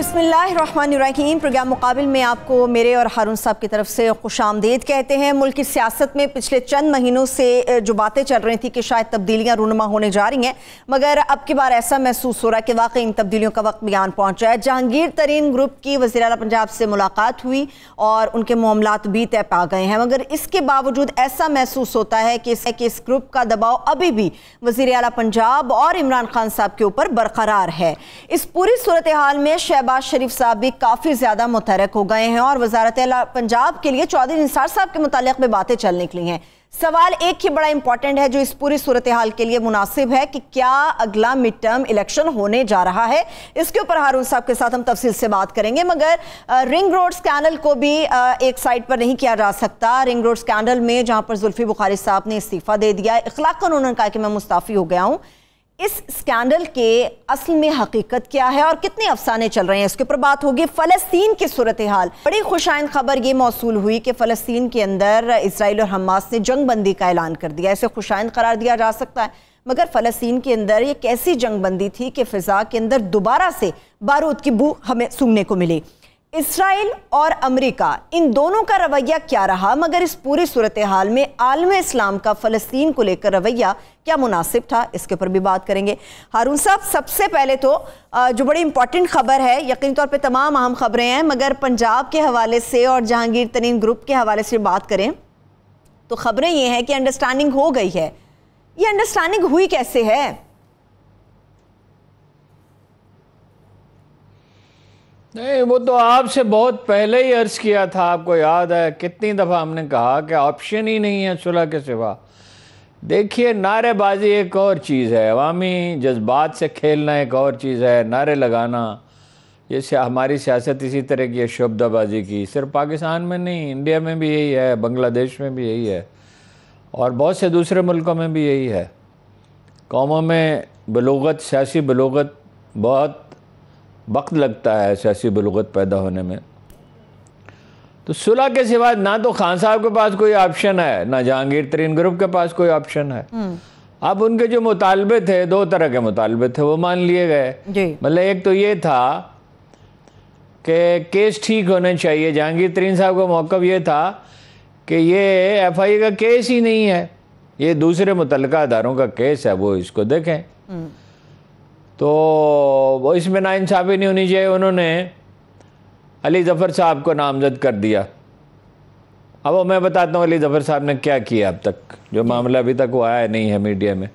बिस्मिल्लाहिर्रहमानिर्रहीम। प्रोग्राम मुकाबिल में आपको मेरे और हारून साहब की तरफ से खुशामदीद कहते हैं। मुल्क की सियासत में पिछले चंद महीनों से जो बातें चल रही थी कि शायद तब्दीलियां रूनुमा होने जा रही हैं, मगर अब की बार ऐसा महसूस हो रहा है कि वाकई इन तब्दीलियों का वक्त बयान पहुंचा है। जहांगीर तरीन ग्रुप की वज़ीर आला पंजाब से मुलाकात हुई और उनके मामलात भी तय पा गए हैं, मगर इसके बावजूद ऐसा महसूस होता है कि इस ग्रुप का दबाव अभी भी वज़ीर आला पंजाब और इमरान खान साहब के ऊपर बरकरार है। इस पूरी सूरत हाल में शहबाज शरीफ साहब भी काफ़ी ज़्यादा मुतहरक हो गए हैं और वज़ारत आला पंजाब के लिए चौधरी निसार साहब के मुतालिक में बातें चल निकली हैं। सवाल एक ही बड़ा इंपॉर्टेंट है जो इस पूरी सूरत हाल के लिए मुनासिब है कि क्या अगला मिड टर्म इलेक्शन होने जा रहा है। इसके ऊपर हारून साहब के साथ हम तफसील से बात करेंगे, मगर रिंग रोड स्कैंडल को भी एक साइड पर नहीं किया जा सकता। रिंग रोड स्कैंडल में जहां पर जुल्फी बुखारी साहब ने इस्तीफा दे दिया, इखलाकन उन्होंने कहा कि मैं मुस्ताफ़ी हो गया हूं। इस स्कैंडल के असल में हकीकत क्या है और कितने अफसाने चल रहे हैं, इसके ऊपर बात होगी। फ़लस्तीन की सूरत हाल, बड़ी खुशाइन खबर ये मौसूल हुई कि फ़लस्तीन के अंदर इसराइल और हमास ने जंग बंदी का ऐलान कर दिया। इसे खुशाइन करार दिया जा सकता है, मगर फ़लस्तीन के अंदर ये कैसी जंग बंदी थी कि फ़िज़ा के अंदर दोबारा से बारूद की बू हमें सूंघने को मिली। इसराइल और अमेरिका, इन दोनों का रवैया क्या रहा, मगर इस पूरी सूरत हाल में आलम इस्लाम का फ़लस्तीन को लेकर रवैया क्या मुनासिब था, इसके ऊपर भी बात करेंगे। हारून साहब, सबसे पहले तो जो बड़ी इंपॉर्टेंट खबर है, यकीनी तौर पे तमाम अहम खबरें हैं, मगर पंजाब के हवाले से और जहांगीर तरीन ग्रुप के हवाले से बात करें तो खबरें ये हैं कि अंडरस्टैंडिंग हो गई है। ये अंडरस्टैंडिंग हुई कैसे है? नहीं, वो तो आपसे बहुत पहले ही अर्ज किया था। आपको याद है कितनी दफ़ा हमने कहा कि ऑप्शन ही नहीं है सुलह के सिवा। देखिए, नारेबाजी एक और चीज़ है, अवामी जज्बात से खेलना एक और चीज़ है, नारे लगाना। जैसे हमारी सियासत इसी तरह की है, शब्दाबाजी की। सिर्फ पाकिस्तान में नहीं, इंडिया में भी यही है, बांग्लादेश में भी यही है और बहुत से दूसरे मुल्कों में भी यही है। कौमों में बलूगत, सियासी बलूगत, बहुत वक्त लगता है सियासी बलूगत पैदा होने में। तो सुलह के सिवा ना तो खान साहब के पास कोई ऑप्शन है, ना जहांगीर तरीन ग्रुप के पास कोई ऑप्शन है। अब उनके जो मुतालबे थे, दो तरह के मुतालबे थे, वो मान लिए गए। मतलब एक तो ये था कि केस ठीक होने चाहिए। जहांगीर तरीन साहब का मौक़िफ़ ये था कि ये FIA का केस ही नहीं है, ये दूसरे मुतल्लिका अदारों का केस है, वो इसको देखें। तो वो इसमें नाइंसाफ़ी नहीं होनी चाहिए। उन्होंने अली ज़फ़र साहब को नामज़द कर दिया। अब वो मैं बताता हूँ अली ज़फ़र साहब ने क्या किया अब तक, जो मामला अभी तक वो आया नहीं है मीडिया में।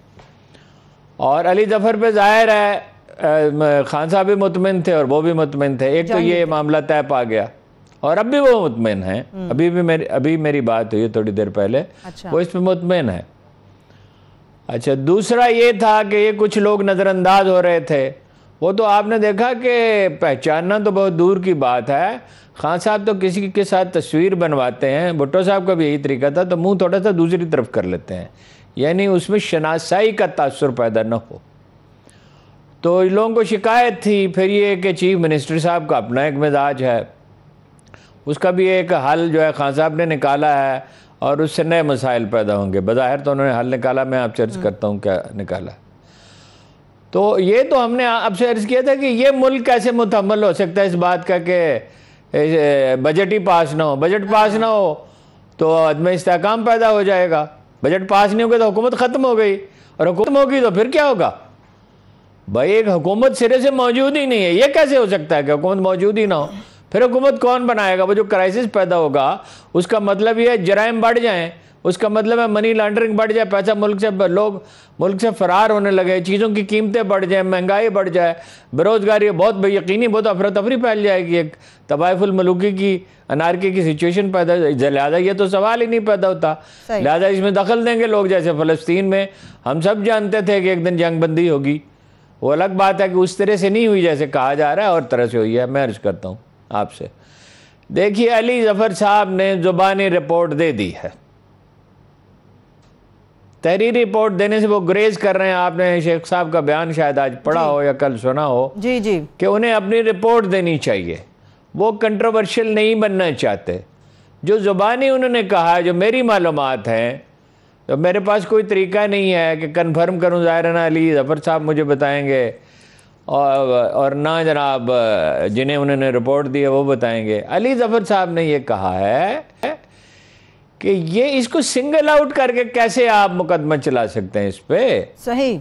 और अली ज़फ़र पे ज़ाहिर है खान साहब भी मुतमिन थे और वो भी मुतमिन थे। एक तो ये मामला तय पा गया और अब भी वो मुतमिन हैं। अभी मेरी बात हुई थोड़ी देर पहले। अच्छा। वो इस पर मुतमिन है। अच्छा, दूसरा ये था कि ये कुछ लोग नज़रअंदाज हो रहे थे। वो तो आपने देखा कि पहचानना तो बहुत दूर की बात है। खान साहब तो किसी के साथ तस्वीर बनवाते हैं, भुट्टो साहब का भी यही तरीका था, तो मुंह थोड़ा सा दूसरी तरफ कर लेते हैं, यानी उसमें शनासाई का तासुर पैदा न हो। तो इन लोगों को शिकायत थी। फिर ये कि चीफ मिनिस्टर साहब का अपना एक मिजाज है, उसका भी एक हल जो है खान साहब ने निकाला है और उससे नए मसाइल पैदा होंगे। बज़ाहिर तो उन्होंने हल निकाला, मैं आपसे अर्ज़ करता हूँ क्या निकाला। तो ये तो हमने आपसे अर्ज़ किया था कि ये मुल्क कैसे मुतहम्मल हो सकता है इस बात का कि बजट ही पास ना हो। बजट पास ना हो तो अदम इस्तेहकाम पैदा हो जाएगा। बजट पास नहीं होगा तो हुकूमत ख़त्म हो गई, और हुकूमत होगी तो फिर क्या होगा भाई? एक हुकूमत सिरे से मौजूद ही नहीं है, ये कैसे हो सकता है कि हुकूमत मौजूद ही ना हो? फिर हुकूमत कौन बनाएगा? वो जो क्राइसिस पैदा होगा उसका मतलब ये है जराइम बढ़ जाएं, उसका मतलब है मनी लॉन्ड्रिंग बढ़ जाए, पैसा लोग मुल्क से फरार होने लगे, चीज़ों की कीमतें बढ़ जाएं, महंगाई बढ़ जाए, बेरोज़गारी बहुत बेयकीनी बहुत अफरा तफरी फैल जाएगी, एक तबायफुल मलूकी की अनारकी की सिचुएशन पैदा। लिहाजा ये तो सवाल ही नहीं पैदा होता। लिहाजा इसमें दखल देंगे लोग। जैसे फ़लस्तीन में हम सब जानते थे कि एक दिन जंग बंदी होगी, वो अलग बात है कि उस तरह से नहीं हुई जैसे कहा जा रहा है, और तरह से हुई है। मैं अर्ज़ करता हूँ आपसे, देखिए अली ज़फ़र साहब ने ज़ुबानी रिपोर्ट दे दी है। तहरीरी रिपोर्ट देने से वो ग्रेज कर रहे हैं। आपने शेख साहब का बयान शायद आज पढ़ा हो या कल सुना हो जी कि उन्हें अपनी रिपोर्ट देनी चाहिए। वो कंट्रोवर्शियल नहीं बनना चाहते। जो ज़ुबानी उन्होंने कहा, जो मेरी मालूमात हैं, तो मेरे पास कोई तरीका नहीं है कि कन्फर्म करूँ। ज़ाहिर है ना अली ज़फ़र साहब मुझे बताएंगे और ना जनाब जिन्हें उन्होंने रिपोर्ट दी है वो बताएंगे। अली जफर साहब ने ये कहा है कि ये इसको सिंगल आउट करके कैसे आप मुकदमा चला सकते हैं इस पे, सही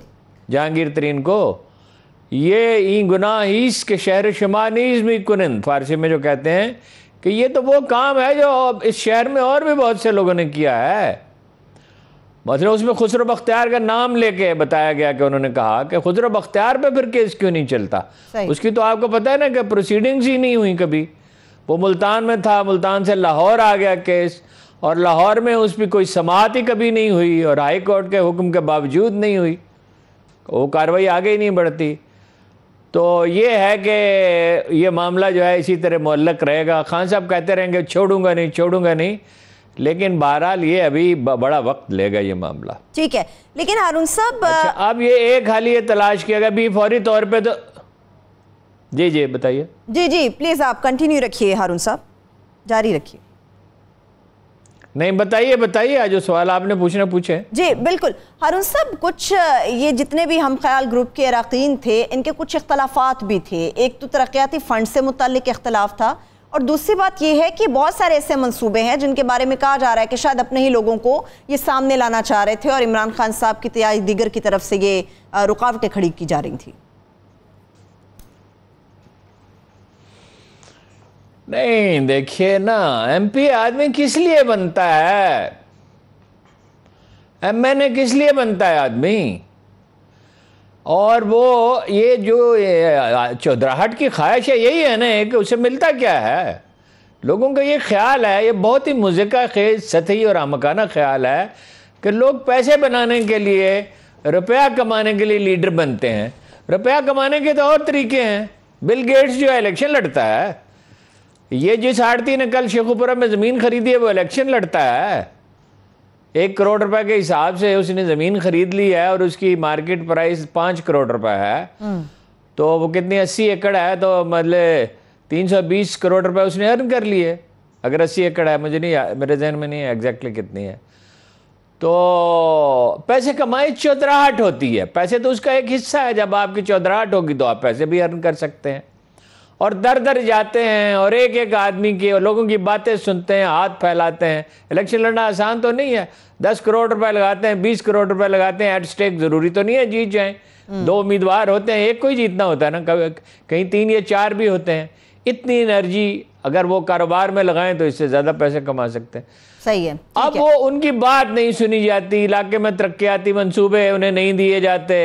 जहांगीर तरीन को। ये ई गुनाह ईस के शहर शमानीज में कुनिंद फारसी में जो कहते हैं कि ये तो वो काम है जो इस शहर में और भी बहुत से लोगों ने किया है। मतलब उसमें खुसरो बख्तियार का नाम लेके बताया गया कि उन्होंने कहा कि खुसरो बख्तियार पे फिर केस क्यों नहीं चलता। उसकी तो आपको पता है ना कि प्रोसीडिंग्स ही नहीं हुई कभी। वो मुल्तान में था, मुल्तान से लाहौर आ गया केस, और लाहौर में उस पर कोई समाअत ही कभी नहीं हुई और हाई कोर्ट के हुक्म के बावजूद नहीं हुई, वो कार्रवाई आगे ही नहीं बढ़ती। तो ये है कि ये मामला जो है इसी तरह मुअल्लक रहेगा। खान साहब कहते रहेंगे छोड़ूंगा नहीं छोड़ूंगा नहीं, लेकिन बहरहाल ये अभी बड़ा वक्त लेगा ये मामला। ठीक है, लेकिन हारून साहब अच्छा, अब ये एक हाल ये तलाश किया गया अभी फौरी तौर पे तो जी जी बताइए। जी जी प्लीज आप कंटिन्यू रखिए, हारून साहब जारी रखिए। नहीं बताइए बताइए, आज जो सवाल आपने पूछना पूछे। जी बिल्कुल हारून साहब, कुछ ये जितने भी हम ख्याल ग्रुप के अरकान थे इनके कुछ इख्तलाफात भी थे। एक तो तरक्याती फंड से मुताल्लिक इख्तलाफ था, और दूसरी बात यह है कि बहुत सारे ऐसे मंसूबे हैं जिनके बारे में कहा जा रहा है कि शायद अपने ही लोगों को ये सामने लाना चाह रहे थे और इमरान खान साहब की तैयारी दीगर की तरफ से ये रुकावटें खड़ी की जा रही थी। नहीं देखिए ना, एमपी आदमी किस लिए बनता है, एमएनए किस लिए बनता है आदमी। और वो ये जो चौधराहट की ख्वाहिश है यही है ना कि उसे मिलता क्या है। लोगों का ये ख्याल है, ये बहुत ही मुज़िका खेज सतही और आमकाना ख्याल है कि लोग पैसे बनाने के लिए, रुपया कमाने के लिए लीडर बनते हैं। रुपया कमाने के तो और तरीके हैं। बिल गेट्स जो है इलेक्शन लड़ता है, ये जिस आड़ती ने कल शेखुपुरा में ज़मीन खरीदी है वो इलेक्शन लड़ता है। 1 करोड़ रुपए के हिसाब से उसने ज़मीन खरीद ली है और उसकी मार्केट प्राइस 5 करोड़ रुपए है। तो वो कितनी 80 एकड़ है, तो मतलब 320 करोड़ रुपए उसने अर्न कर लिए। अगर 80 एकड़ है, मुझे नहीं, मेरे जहन में नहीं है एग्जैक्टली कितनी है। तो पैसे कमाए चौधराहट होती है, पैसे तो उसका एक हिस्सा है। जब आपकी चौधराहट होगी तो आप पैसे भी अर्न कर सकते हैं। और दर दर जाते हैं और एक एक आदमी की और लोगों की बातें सुनते हैं, हाथ फैलाते हैं। इलेक्शन लड़ना आसान तो नहीं है। 10 करोड़ रुपए लगाते हैं, 20 करोड़ रुपए लगाते हैं एट स्टेक। ज़रूरी तो नहीं है जीत जाएं। 2 उम्मीदवार होते हैं, एक को ही जीतना होता है ना, कहीं 3 या 4 भी होते हैं। इतनी एनर्जी अगर वो कारोबार में लगाएं तो इससे ज़्यादा पैसे कमा सकते हैं। सही है। अब वो उनकी बात नहीं सुनी जाती, इलाके में तरक्याती मंसूबे उन्हें नहीं दिए जाते,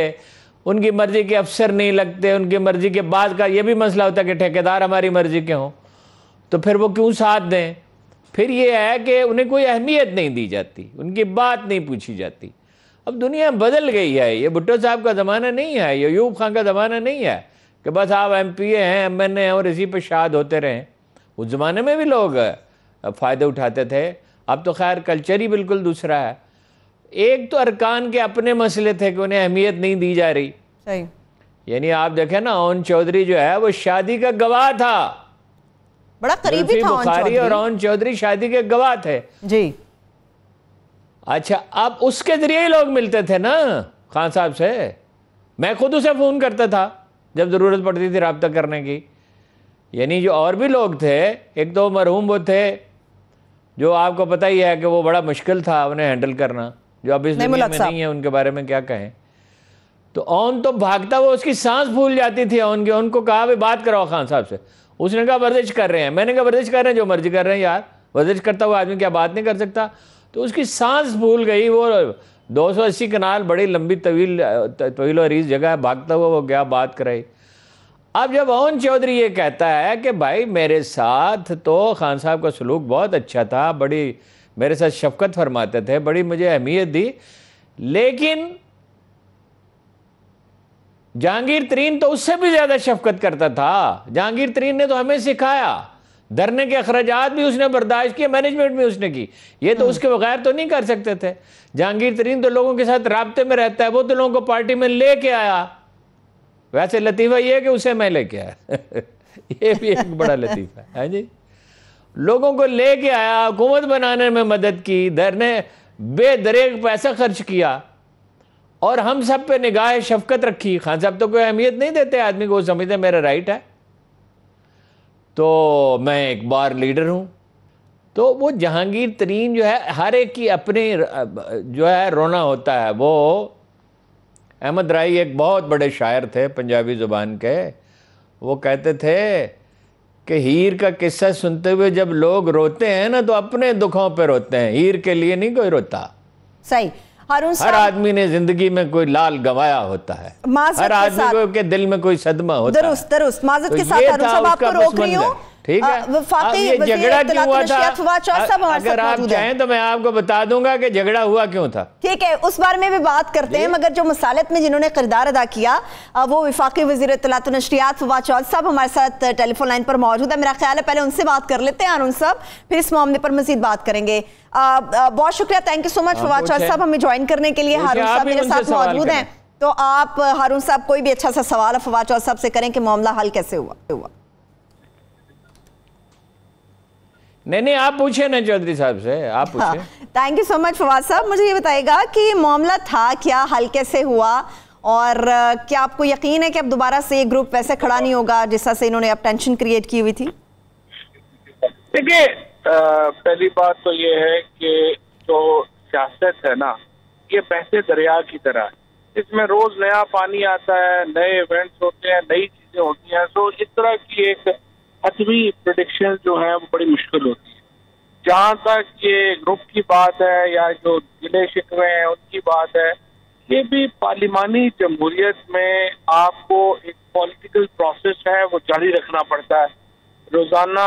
उनकी मर्जी के अफसर नहीं लगते, उनकी मर्जी के बाद का ये भी मसला होता है कि ठेकेदार हमारी मर्जी के हों, तो फिर वो क्यों साथ दें। फिर ये है कि उन्हें कोई अहमियत नहीं दी जाती, उनकी बात नहीं पूछी जाती। अब दुनिया बदल गई है, ये भुट्टो साहब का ज़माना नहीं है, ये अयूब खान का ज़माना नहीं है कि बस आप एमपीए हैं, एमएनए हैं और इसी पर शाद होते रहें। उस ज़माने में भी लोग फ़ायदे उठाते थे। अब तो खैर कल्चर ही बिल्कुल दूसरा है। एक तो अरकान के अपने मसले थे कि उन्हें अहमियत नहीं दी जा रही। सही। यानी आप देखें ना, ओन चौधरी जो है वो शादी का गवाह था, बड़ा करीबी था बुखारी और ओन चौधरी शादी के गवाह थे जी। अच्छा, अब उसके जरिए ही लोग मिलते थे ना खान साहब से। मैं खुद उसे फ़ोन करता था जब ज़रूरत पड़ती थी रब्ता करने की। यानी जो और भी लोग थे, एक तो मरहूम वो थे जो आपको पता ही है कि वो बड़ा मुश्किल था उन्हें हैंडल करना, जो अब इस दुनिया में नहीं है, उनके बारे में क्या कहें। तो ओन तो भागता, वो उसकी सांस फूल जाती थी ओन की। उनको कहा भाई बात कराओ खान साहब से। उसने कहा वर्जिश कर रहे हैं। मैंने कहा वर्जिश कर रहे हैं, जो मर्जी कर रहे हैं यार, वर्जिश करता हुआ आदमी क्या बात नहीं कर सकता। तो उसकी सांस फूल गई। वो 280 कनाल बड़ी लंबी तवील और अरीज जगह है, भागता हुआ वो गया, बात कराई। अब जब ओन चौधरी ये कहता है कि भाई मेरे साथ तो खान साहब का सलूक बहुत अच्छा था, बड़ी मेरे साथ शफकत फरमाते थे, बड़ी मुझे अहमियत दी, लेकिन जहांगीर तरीन तो उससे भी ज्यादा शफकत करता था। जहांगीर तरीन ने तो हमें सिखाया, धरने के अखराजात भी उसने बर्दाश्त किए, मैनेजमेंट भी उसने की। ये तो उसके बगैर तो नहीं कर सकते थे। जहांगीर तरीन तो लोगों के साथ राब्ते में रहता है, वो तो लोगों को पार्टी में लेके आया। वैसे लतीफ़ा ये है कि उसे मैं लेके आया ये भी एक बड़ा लतीफ़ा है जी। लोगों को लेके आया, हुकूमत बनाने में मदद की, धरने बेदरेग पैसा खर्च किया और हम सब पे निगाह शफकत रखी। खान साहब तो कोई अहमियत नहीं देते आदमी को, समझते मेरा राइट है, तो मैं एक बार लीडर हूँ। तो वो जहांगीर तरीन जो है, हर एक की अपनी जो है रोना होता है। वो अहमद राई एक बहुत बड़े शायर थे पंजाबी ज़ुबान के, वो कहते थे कि हीर का किस्सा सुनते हुए जब लोग रोते हैं ना, तो अपने दुखों पे रोते हैं, हीर के लिए नहीं कोई रोता। सही। हारून हर आदमी ने जिंदगी में कोई लाल गंवाया होता है, हर आदमी के दिल में कोई सदमा होता है। दुरुस्त दुरुस्त। माजरत के साथ हारून साहब आपको रोक रही हूँ, ठीक है। अब ये झगड़ा क्यों हुआ था, अगर आप चाहें तो मैं आपको बता दूंगा कि झगड़ा हुआ क्यों था। ठीक है, उस बारे में भी बात करते हैं, मगर जो मसालत में जिन्होंने किरदार अदा किया वो वफाकी वज़ीर इत्तलात व नशरियात फवाद चौधरी साहब हमारे साथ टेलीफोन लाइन पर मौजूद है। मेरा ख्याल है पहले उनसे बात कर लेते हैं हारून साहब, फिर इस मामले पर मजीद बात करेंगे। बहुत शुक्रिया, thank you so much Fawad Chaudhry साहब हमें ज्वाइन करने के लिए। हारून साहब मेरे साथ मौजूद हैं, तो आप हारून साहब कोई भी अच्छा सा सवाल फवाद चौधरी साहब से करें कि मामला हल कैसे हुआ। नहीं, आप पूछे ना चौधरी साहब से, आप पूछे। Thank you so much Fawad साहब। मुझे ये बताइएगा कि मामला था क्या, हल कैसे हुआ, और क्या आपको यकीन है कि अब दोबारा से ये ग्रुप वैसे खड़ा नहीं होगा जिस तरह से इन्होंने अब टेंशन क्रिएट की हुई थी? देखिए, पहली बात तो ये है कि जो सियासत है ना, ये बहते दरिया की तरह है, इसमें रोज नया पानी आता है, नए इवेंट्स होते हैं, नई चीजें होती हैं। तो इस तरह की एक हतमी प्रेडिक्शन जो है वो बड़ी मुश्किल होती है। जहाँ तक ये ग्रुप की बात है या जो गिले शिकवे हैं उनकी बात है, ये भी पार्लिमानी जमहूरियत में आपको एक पॉलिटिकल प्रोसेस है वो जारी रखना पड़ता है। रोजाना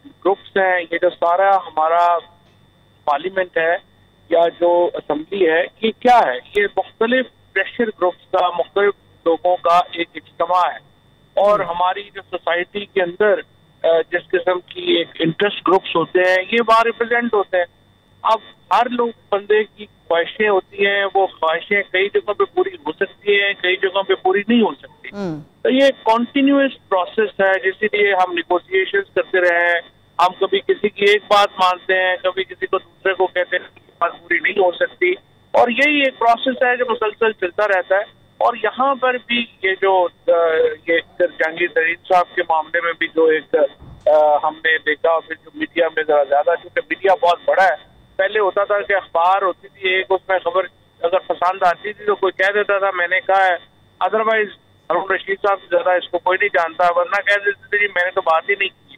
ग्रुप्स हैं, ये जो सारा हमारा पार्लियामेंट है या जो असेंबली है, ये क्या है, ये मुख्तलिफ प्रेशर ग्रुप्स का, मुख्तलिफ लोगों का एक इज्तिमा है। और हमारी जो सोसाइटी के अंदर जिस किस्म की एक इंटरेस्ट ग्रुप्स होते हैं, ये वहाँ रिप्रेजेंट होते हैं। अब हर लोग बंदे की ख्वाहिशें होती हैं, वो ख्वाहिशें कई जगहों पे पूरी हो सकती हैं, कई जगहों पे पूरी नहीं हो सकती। तो ये कॉन्टिन्यूस प्रोसेस है, जिसलिए हम निगोशिएशंस करते रहे हैं। हम कभी किसी की एक बात मानते हैं, कभी किसी को दूसरे को कहते हैं कि बात पूरी नहीं हो सकती, और यही एक प्रोसेस है जो मुसलसल चलता रहता है। और यहाँ पर भी ये जो ये जहांगीर तरीन साहब के मामले में भी जो एक हमने देखा, और फिर जो मीडिया में जरा ज्यादा, क्योंकि मीडिया बहुत बड़ा है, पहले होता था कि अखबार होती थी एक, उसमें खबर अगर पसंद आती थी तो कोई कह देता था मैंने कहा है, अदरवाइज हारून रशीद साहब से ज्यादा इसको कोई नहीं जानता, वरना कह देते थे जी मैंने तो बात ही नहीं की।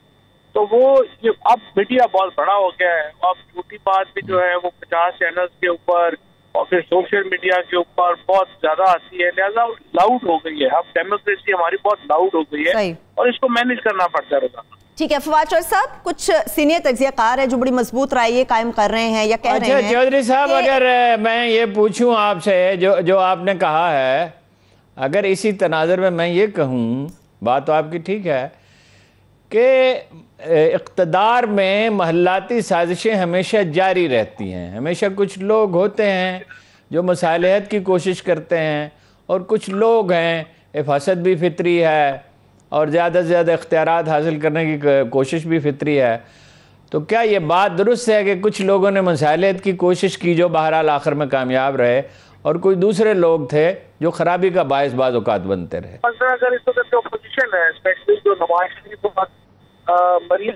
तो वो ये अब मीडिया बहुत बड़ा हो गया है, अब झूठी बात भी जो है वो 50 चैनल्स के ऊपर और फिर सोशल मीडिया के ऊपर बहुत ज्यादा आती है, लिहाजा लाउड हो गई है। अब डेमोक्रेसी हमारी बहुत लाउड हो गई है और इसको मैनेज करना पड़ता है रोजाना। ठीक है फवाद चौधरी साहब, कुछ सीनियर तज्जियाकार है जो बड़ी मजबूत राय ये कायम कर रहे हैं या कह रहे हैं। चौधरी साहब, अगर मैं ये पूछूं आपसे, जो आपने कहा है, अगर इसी तनाज़ुर में मैं ये कहूँ, बात तो आपकी ठीक है कि इक़्तिदार में महल्लाती साजिशें हमेशा जारी रहती हैं। हमेशा कुछ लोग होते हैं जो मसालहत की कोशिश करते हैं, और कुछ लोग हैं, हिफाजत भी फितरी है और ज़्यादा से ज़्यादा इख्तियारात हासिल करने की कोशिश भी फितरी है। तो क्या ये बात दुरुस्त है कि कुछ लोगों ने मसालहत की कोशिश की जो बहरहाल आखिर में कामयाब रहे, और कोई दूसरे लोग थे जो खराबी का बायस बाज़ औक़ात बनते रहे? अगर इस वक्त जो पोजीशन है, स्पेशली जो नवाज शरीफ मरीज,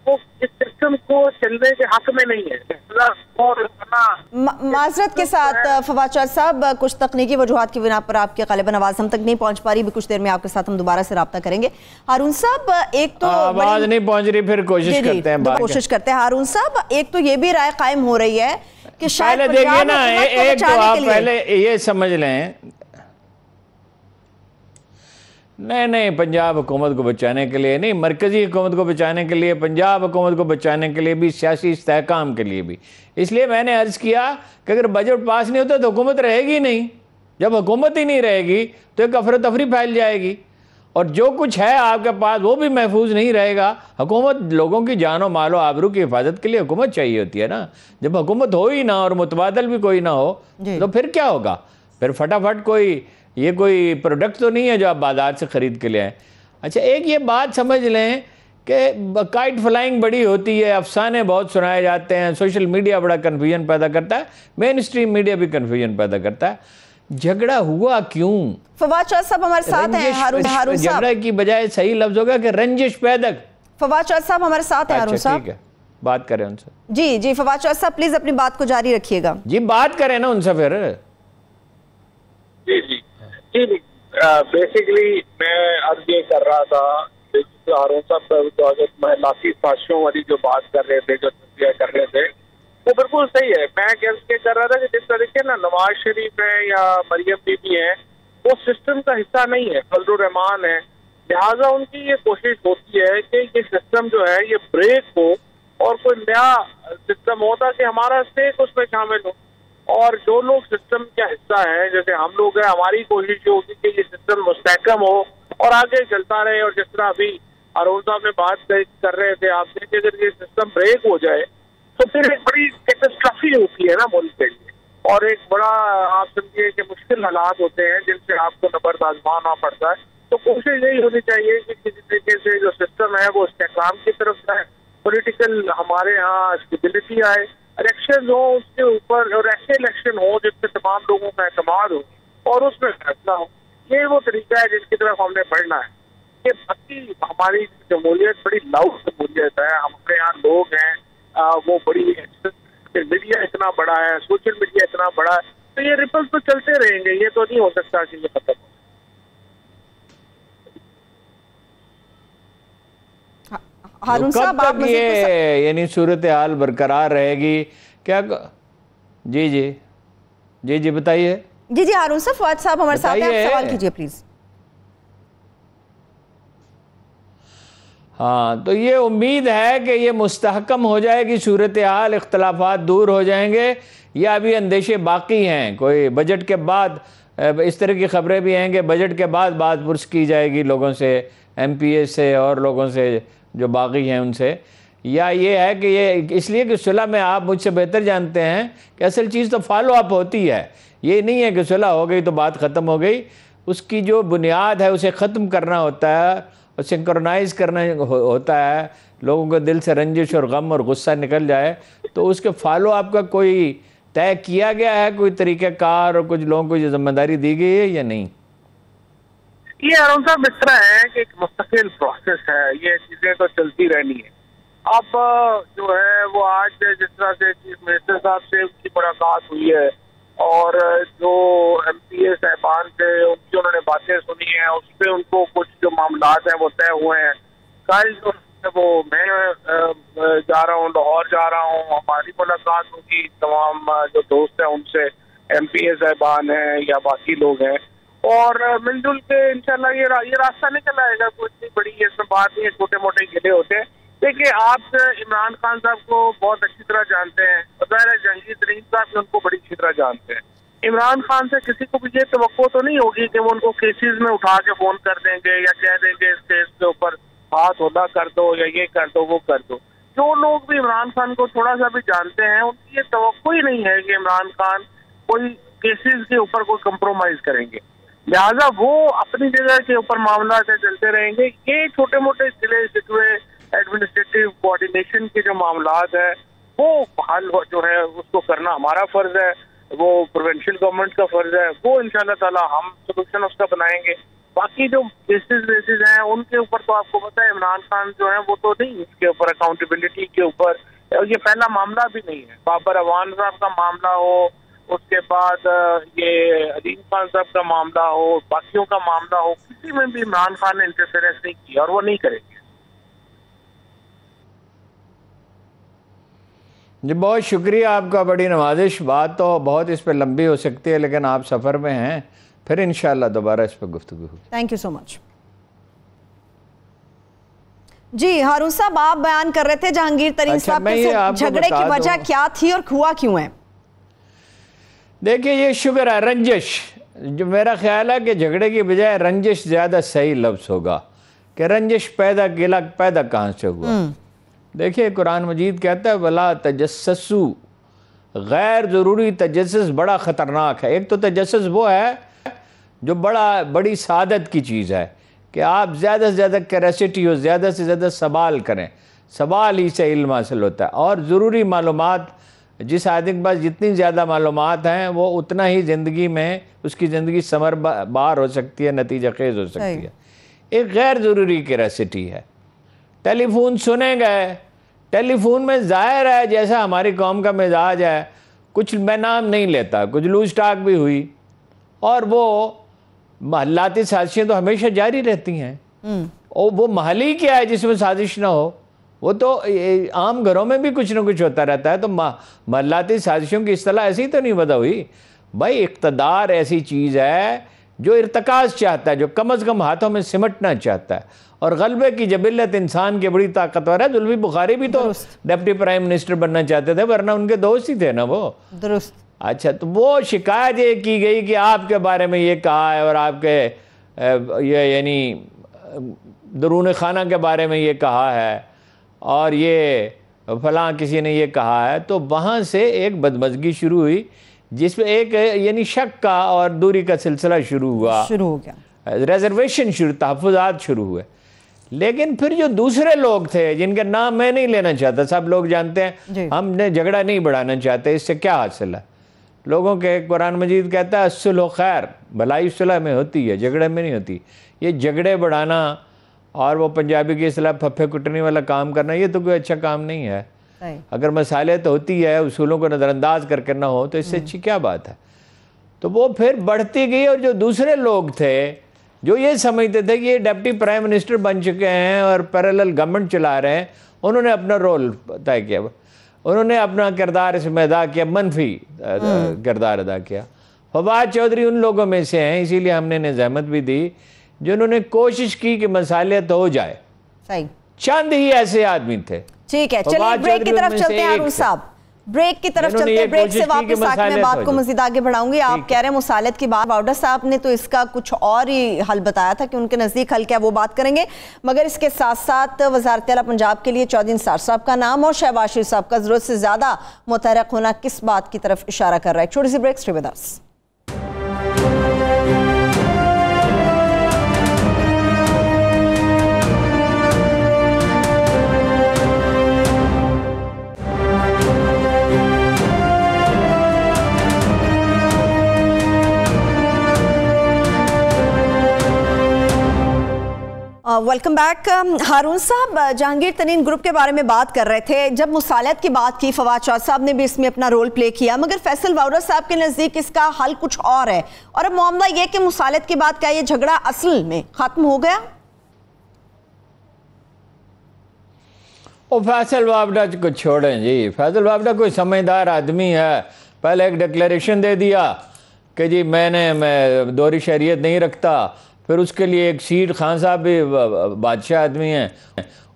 वो इस सिस्टम को चलने के हक में नहीं है। माजरत के साथ फवाद चौधरी साहब, कुछ तकनीकी वजूहात की बिना पर आपके ग़ालिबन आवाज़ हम तक नहीं पहुंच पा रही, भी कुछ देर में आपके साथ हम दोबारा से रब्ता करेंगे। हारून साहब, एक तो आवाज़ नहीं पहुंच रही, फिर कोशिश करते हैं। हारून साहब, एक तो ये भी राय कायम हो रही है कि शायद देखिए ना, एक तो आप पहले ये समझ लें, नहीं, पंजाब हुकूमत को बचाने के लिए नहीं, मरकज़ी हुकूमत को बचाने के लिए, पंजाब हुकूमत को बचाने के लिए भी, सियासी इस्तेहकाम के लिए भी। इसलिए मैंने अर्ज़ किया कि अगर बजट पास नहीं होता तो हुकूमत रहेगी नहीं। जब हुकूमत ही नहीं रहेगी तो एक अफरा तफरी फैल जाएगी, और जो कुछ है आपके पास वो भी महफूज नहीं रहेगा। हुकूमत लोगों की जानो मालो आबरू की हिफाजत के लिए हुकूमत चाहिए होती है ना। जब हुकूमत हो ही ना और मुतबादल भी कोई ना हो तो फिर क्या होगा? फिर फटाफट कोई प्रोडक्ट तो नहीं है जो आप बाजार से ख़रीद के ले आए। अच्छा, एक ये बात समझ लें कि काइट फ्लाइंग बड़ी होती है, अफसाने बहुत सुनाए जाते हैं, सोशल मीडिया बड़ा कन्फ्यूजन पैदा करता है, मेन स्ट्रीम मीडिया भी कन्फ्यूजन पैदा करता है। झगड़ा हुआ क्यों? फवाद चौधरी साहब हमारे साथ हैं। हारून साहब, झगड़ा की बजाय सही लफ्ज होगा कि रंजिश पैदा। फवाद चौधरी साहब हमारे साथ हैं। हारून साहब, ठीक है, बात करें उनसे। जी जी, फवाद चौधरी साहब प्लीज अपनी बात को जारी रखिएगा। जी बात करें ना उनसे फिर। जी जी जी जी, बेसिकली मैं अर्ज ये कर रहा था, हारून साहब जो महिलाती साजिशों वाली जो बात कर रहे थे, जो तस्वीर कर रहे थे, वो बिल्कुल सही है। मैं ये कर रहा था कि जिस तरीके ना नवाज शरीफ है या मरियम बीबी है, वो सिस्टम का हिस्सा नहीं है, फजलुर रहमान है, लिहाजा उनकी ये कोशिश होती है कि ये सिस्टम जो है ये ब्रेक हो और कोई नया सिस्टम हो ताकि हमारा स्टेक उसमें शामिल हो। और जो लोग सिस्टम का हिस्सा है, जैसे हम लोग हैं, हमारी कोशिश ये होगी कि ये सिस्टम मुस्तहकम हो और आगे चलता रहे। और जिस तरह अभी हारून साहब ने बात कर रहे थे आपसे कि अगर ये सिस्टम ब्रेक हो जाए तो फिर एक बड़ी कैटास्ट्रॉफी होती है ना मुल्क के लिए, और एक बड़ा आप समझिए कि मुश्किल हालात होते हैं जिनसे आपको नबर्द आजमाना पड़ता है। तो कोशिश यही होनी चाहिए कि किसी तरीके से जो सिस्टम है वो इस्तेहकाम की तरफ जाए, पॉलिटिकल हमारे यहाँ स्टेबिलिटी आए, इलेक्शन हो उसके ऊपर, और ऐसे इलेक्शन हो जिससे तमाम लोगों का एतमाद हो और उसमें फैसला हो। ये वो तरीका है जिसकी तरफ हमने बढ़ना है। ये बाकी हमारी जमहूरियत बड़ी लाउड जमहूरियत है, हमारे यहाँ लोग हैं वो बड़ी, मीडिया इतना बड़ा है, सोशल मीडिया इतना बड़ा है, तो ये रिपल्स तो चलते रहेंगे, ये तो नहीं हो सकता कि ये खत्म हो। हारून साहब, कब तक ये यानी सूरत हाल बरकरार रहेगी क्या? जी जी जी जी बताइए। जी जी, हारून साहब, फवाद साहब हमारे साथ हैं, आप सवाल कीजिए प्लीज। हाँ, तो ये उम्मीद है कि ये मुस्तहकम हो जाएगी सूरत हाल, इख्तलाफात दूर हो जाएंगे, या अभी अंदेशे बाकी हैं? कोई बजट के बाद इस तरह की खबरें भी हैं कि बजट के बाद बात पुरस की जाएगी लोगों से, MPA से और लोगों से जो बाकी हैं उनसे, या ये है कि ये इसलिए कि सुलह में आप मुझसे बेहतर जानते हैं कि असल चीज़ तो फॉलो अप होती है। ये नहीं है कि सुलह हो गई तो बात ख़त्म हो गई, उसकी जो बुनियाद है उसे ख़त्म करना होता है और सिंक्रोनाइज करना होता है, लोगों के दिल से रंजिश और गम और गुस्सा निकल जाए। तो उसके फॉलो अप का कोई तय किया गया है, कोई तरीक़ाकार, और कुछ लोगों को ये जिम्मेदारी दी गई है या नहीं? ये हारून साहब इस तरह है कि एक मुस्तकिल प्रोसेस है, ये चीजें तो चलती रहनी है। अब जो है वो आज जिस तरह से चीफ मिनिस्टर साहब से उनकी मुलाकात हुई है और जो MPA साहबान थे उनकी उन्होंने बातें सुनी हैं, उस पर उनको कुछ जो मामलात हैं वो तय हुए हैं। कल जो वो मैं जा रहा हूँ, लाहौर जा रहा हूँ, हमारी मुलाकात होगी तमाम जो दोस्त हैं उनसे, MPA साहबान हैं या बाकी लोग हैं, और मिलजुल के इंशाल्लाह ये रास्ता निकल आएगा। कोई इतनी बड़ी इसमें बात नहीं है, छोटे मोटे गिले होते हैं। देखिए, आप इमरान खान साहब को बहुत अच्छी तरह जानते हैं, जहांगीर तरीन साहब भी उनको बड़ी अच्छी तरह जानते हैं। इमरान खान से किसी को भी ये तवक्को तो नहीं होगी कि वो उनको केसेस में उठा के फोन कर देंगे या कह देंगे इस केस के ऊपर हाथ होदा कर दो या ये कर दो वो कर दो। जो लोग भी इमरान खान को थोड़ा सा भी जानते हैं उनकी ये तवक्को ही नहीं है कि इमरान खान कोई केसेस के ऊपर कोई कंप्रोमाइज करेंगे, लिहाजा वो अपनी जगह के ऊपर मामला से चलते रहेंगे। ये छोटे मोटे गिले शिकवे एडमिनिस्ट्रेटिव कोऑर्डिनेशन के जो मामलात है वो हल जो है उसको करना हमारा फर्ज है, वो प्रोविंशियल गवर्नमेंट का फर्ज है, वो इंशाल्लाह ताला हम सोल्यूशन उसका बनाएंगे। बाकी जो केसेस हैं उनके ऊपर तो आपको पता है इमरान खान जो है वो तो नहीं, इसके ऊपर अकाउंटेबिलिटी के ऊपर ये पहला मामला भी नहीं है। बाबर अवान साहब का मामला हो, उसके बाद ये अलीम खान साहब का मामला हो, बाकियों का मामला हो, किसी में भी इमरान खान ने इंटरफेरेंस नहीं किया और वो नहीं करेंगे। जी बहुत शुक्रिया आपका, बड़ी नवाजिश। बात तो बहुत इस पर लंबी हो सकती है लेकिन आप सफ़र में हैं, फिर इंशाल्लाह दोबारा इस पर गुफ्तगू होगी। Thank you so much. जी हारून साहब, आप बयान कर रहे थे जहांगीर तरीन साहब के झगड़े की वजह क्या थी और हुआ क्यों है? देखिए, ये शुगर है, रंजिश। जो मेरा ख्याल है कि झगड़े की बजाय रंजिश ज़्यादा सही लफ्ज़ होगा कि रंजिश पैदा गिला पैदा कहाँ से हुआ। देखिए, कुरान मजीद कहता है वला तजस्ससु, गैर ज़रूरी तजस्सुस बड़ा ख़तरनाक है। एक तो तजस्सुस वो है जो बड़ी सादत की चीज़ है कि आप ज़्यादा से ज़्यादा कैरेसिटी हो, ज़्यादा से ज़्यादा सवाल करें। सवाल ही से इल्म हासिल होता है। और ज़रूरी मालूमात, जिस आदमी के पास जितनी ज़्यादा मालूमात हैं वो उतना ही ज़िंदगी में उसकी ज़िंदगी समर बार हो सकती है, नतीजा खेज हो सकती है। एक गैर ज़रूरी कैरेसिटी है। टेलीफोन सुने गए, टेलीफोन में ज़ाहिर है जैसा हमारी कौम का मिजाज है, कुछ मैं नाम नहीं लेता, कुछ लूज टाक भी हुई, और वो महल्लाती साजिशें तो हमेशा जारी रहती हैं। और वो महली क्या है जिसमें साजिश ना हो, वो तो आम घरों में भी कुछ ना कुछ होता रहता है। तो महल्लाती साजिशों की इस्तिलाह ऐसी तो नहीं बता हुई भाई। इक़्तिदार ऐसी चीज़ है जो इर्तिकाज़ चाहता है, जो कम अज़ कम हाथों में सिमटना चाहता है, और गलबे की जबिल्लत इंसान की बड़ी ताकतवर है। जुल्फी बुखारी भी तो डिप्टी प्राइम मिनिस्टर बनना चाहते थे, वरना उनके दोस्त ही थे ना वो। दुरुस्त। अच्छा, तो वो शिकायत ये की गई कि आपके बारे में ये कहा है, और आपके ये यानी दरून खाना के बारे में ये कहा है, और ये फलां किसी ने ये कहा है। तो वहाँ से एक बदमज़गी शुरू हुई, जिसमें एक यानी शक का और दूरी का सिलसिला शुरू हो गया, रिजर्वेशन शुरू, तहफ़्फ़ुज़ात शुरू हुए। लेकिन फिर जो दूसरे लोग थे, जिनका नाम मैं नहीं लेना चाहता, सब लोग जानते हैं, हमने झगड़ा नहीं बढ़ाना चाहते। इससे क्या हासिल है? लोगों के कुरान मजीद कहता है सुलह खैर, भलाई सुलह में होती है, झगड़े में नहीं होती। ये झगड़े बढ़ाना और वो पंजाबी की इस्लाह फफ्फे कुटने वाला काम करना, ये तो कोई अच्छा काम नहीं है। अगर मसाले तो होती है, उसूलों को नज़रअंदाज करके ना हो, तो इससे अच्छी क्या बात है? तो वो फिर बढ़ती गई, और जो दूसरे लोग थे जो ये समझते थे कि ये डिप्टी प्राइम मिनिस्टर बन चुके हैं और पैरेलल गवर्नमेंट चला रहे हैं, उन्होंने अपना रोल तय किया, उन्होंने अपना किरदार इसमें अदा किया, मनफी किरदार अदा किया। फवाद चौधरी उन लोगों में से हैं, इसीलिए हमने इन्हें जहमत भी दी, जिन्होंने कोशिश की कि मसालियत हो जाए। सही, चंद ही ऐसे आदमी थे। ठीक है, चलिए ब्रेक की तरफ चलते हैं हारून साहब, ब्रेक की तरफ चलते हैं। ब्रेक से वापस आकर मैं बात को मजीद आगे बढ़ाऊंगी। आप कह रहे हैं मुसालत की बात, वाउडा साहब ने तो इसका कुछ और ही हल बताया था कि उनके नज़दीक हल क्या, वो बात करेंगे। मगर इसके साथ साथ वज़ारत आला पंजाब के लिए चौधरी निसार साहब का नाम और शहबाज शरीफ साहब का ज़रूरत से ज़्यादा मुतहर्रिक होना किस बात की तरफ इशारा कर रहा है? छोटी सी break, stay with us. Welcome back. Haroon साहब, जहांगीर तरीन ग्रुप के बारे में बात कर रहे थे। जब मुसालत की बात की, फवाद चौधरी साहब ने भी इसमें अपना रोल प्ले किया, मगर फैसल वाउडा साहब के नज़दीक इसका हल कुछ और है। और अब मामला यह कि मुसालत की बात का ये झगड़ा असल में खत्म हो गया। वो फैसल वावडा को छोड़ें जी, फैसल वावडा कोई समझदार आदमी है। पहले एक डिक्लेरेशन दे दिया कि जी मैं दोहरी शरीयत नहीं रखता, फिर उसके लिए एक सीट, खान साहब भी बादशाह आदमी हैं,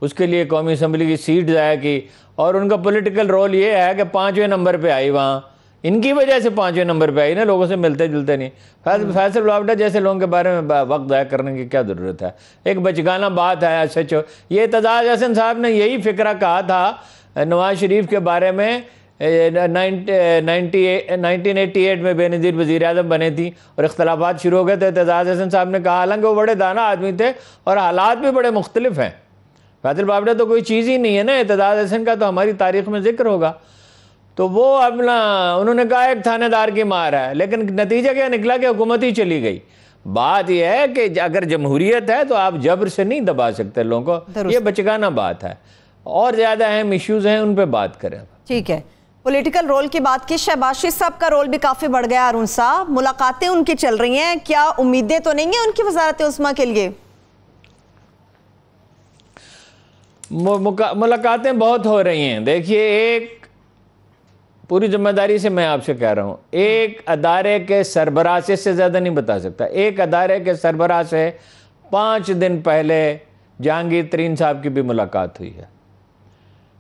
उसके लिए कौमी असम्बली की सीट ज़ाया की, और उनका पॉलिटिकल रोल ये है कि 5वें नंबर पे आई वहाँ, इनकी वजह से 5वें नंबर पे आई ना, लोगों से मिलते जुलते नहीं। फैसल वावडा जैसे लोगों के बारे में वक्त ज़ाया करने की क्या ज़रूरत है? एक बचगाना बात है सच। ये एतजाज़ हसन साहब ने यही फ़िक्रा कहा था नवाज शरीफ के बारे में 1988 में बेनज़ीर वज़ीर आज़म बने थी और इख्तलाफात शुरू हो गए। तो एतजाज़ हसन साहब ने कहा, हालांकि वो बड़े दाना आदमी थे और हालात भी बड़े मुख्तलिफ हैं। फैसल वावडा तो कोई चीज़ ही नहीं है ना, एतजाज़ हसन का तो हमारी तारीख़ में ज़िक्र होगा। तो वो अपना उन्होंने कहा एक थानेदार की मार है, लेकिन नतीजा क्या निकला कि हुकूमत ही चली गई। बात यह है कि अगर जमहूरियत है तो आप जबर से नहीं दबा सकते लोगों को, ये बचगाना बात है। और ज़्यादा अहम इश्यूज़ हैं, उन पर बात करें। ठीक है, पॉलिटिकल रोल की बात की, शहबाज शरीफ साहब का रोल भी काफ़ी बढ़ गया। हारून साहब, मुलाकातें उनकी चल रही हैं, क्या उम्मीदें तो नहीं है उनकी वज़ारत उस्मा के लिए? मुलाकातें बहुत हो रही हैं। देखिए, एक पूरी जिम्मेदारी से मैं आपसे कह रहा हूँ, एक अदारे के सरबराह से, इससे ज़्यादा नहीं बता सकता, एक अदारे के सरबराह से 5 दिन पहले जहांगीर तरीन साहब की भी मुलाकात हुई है,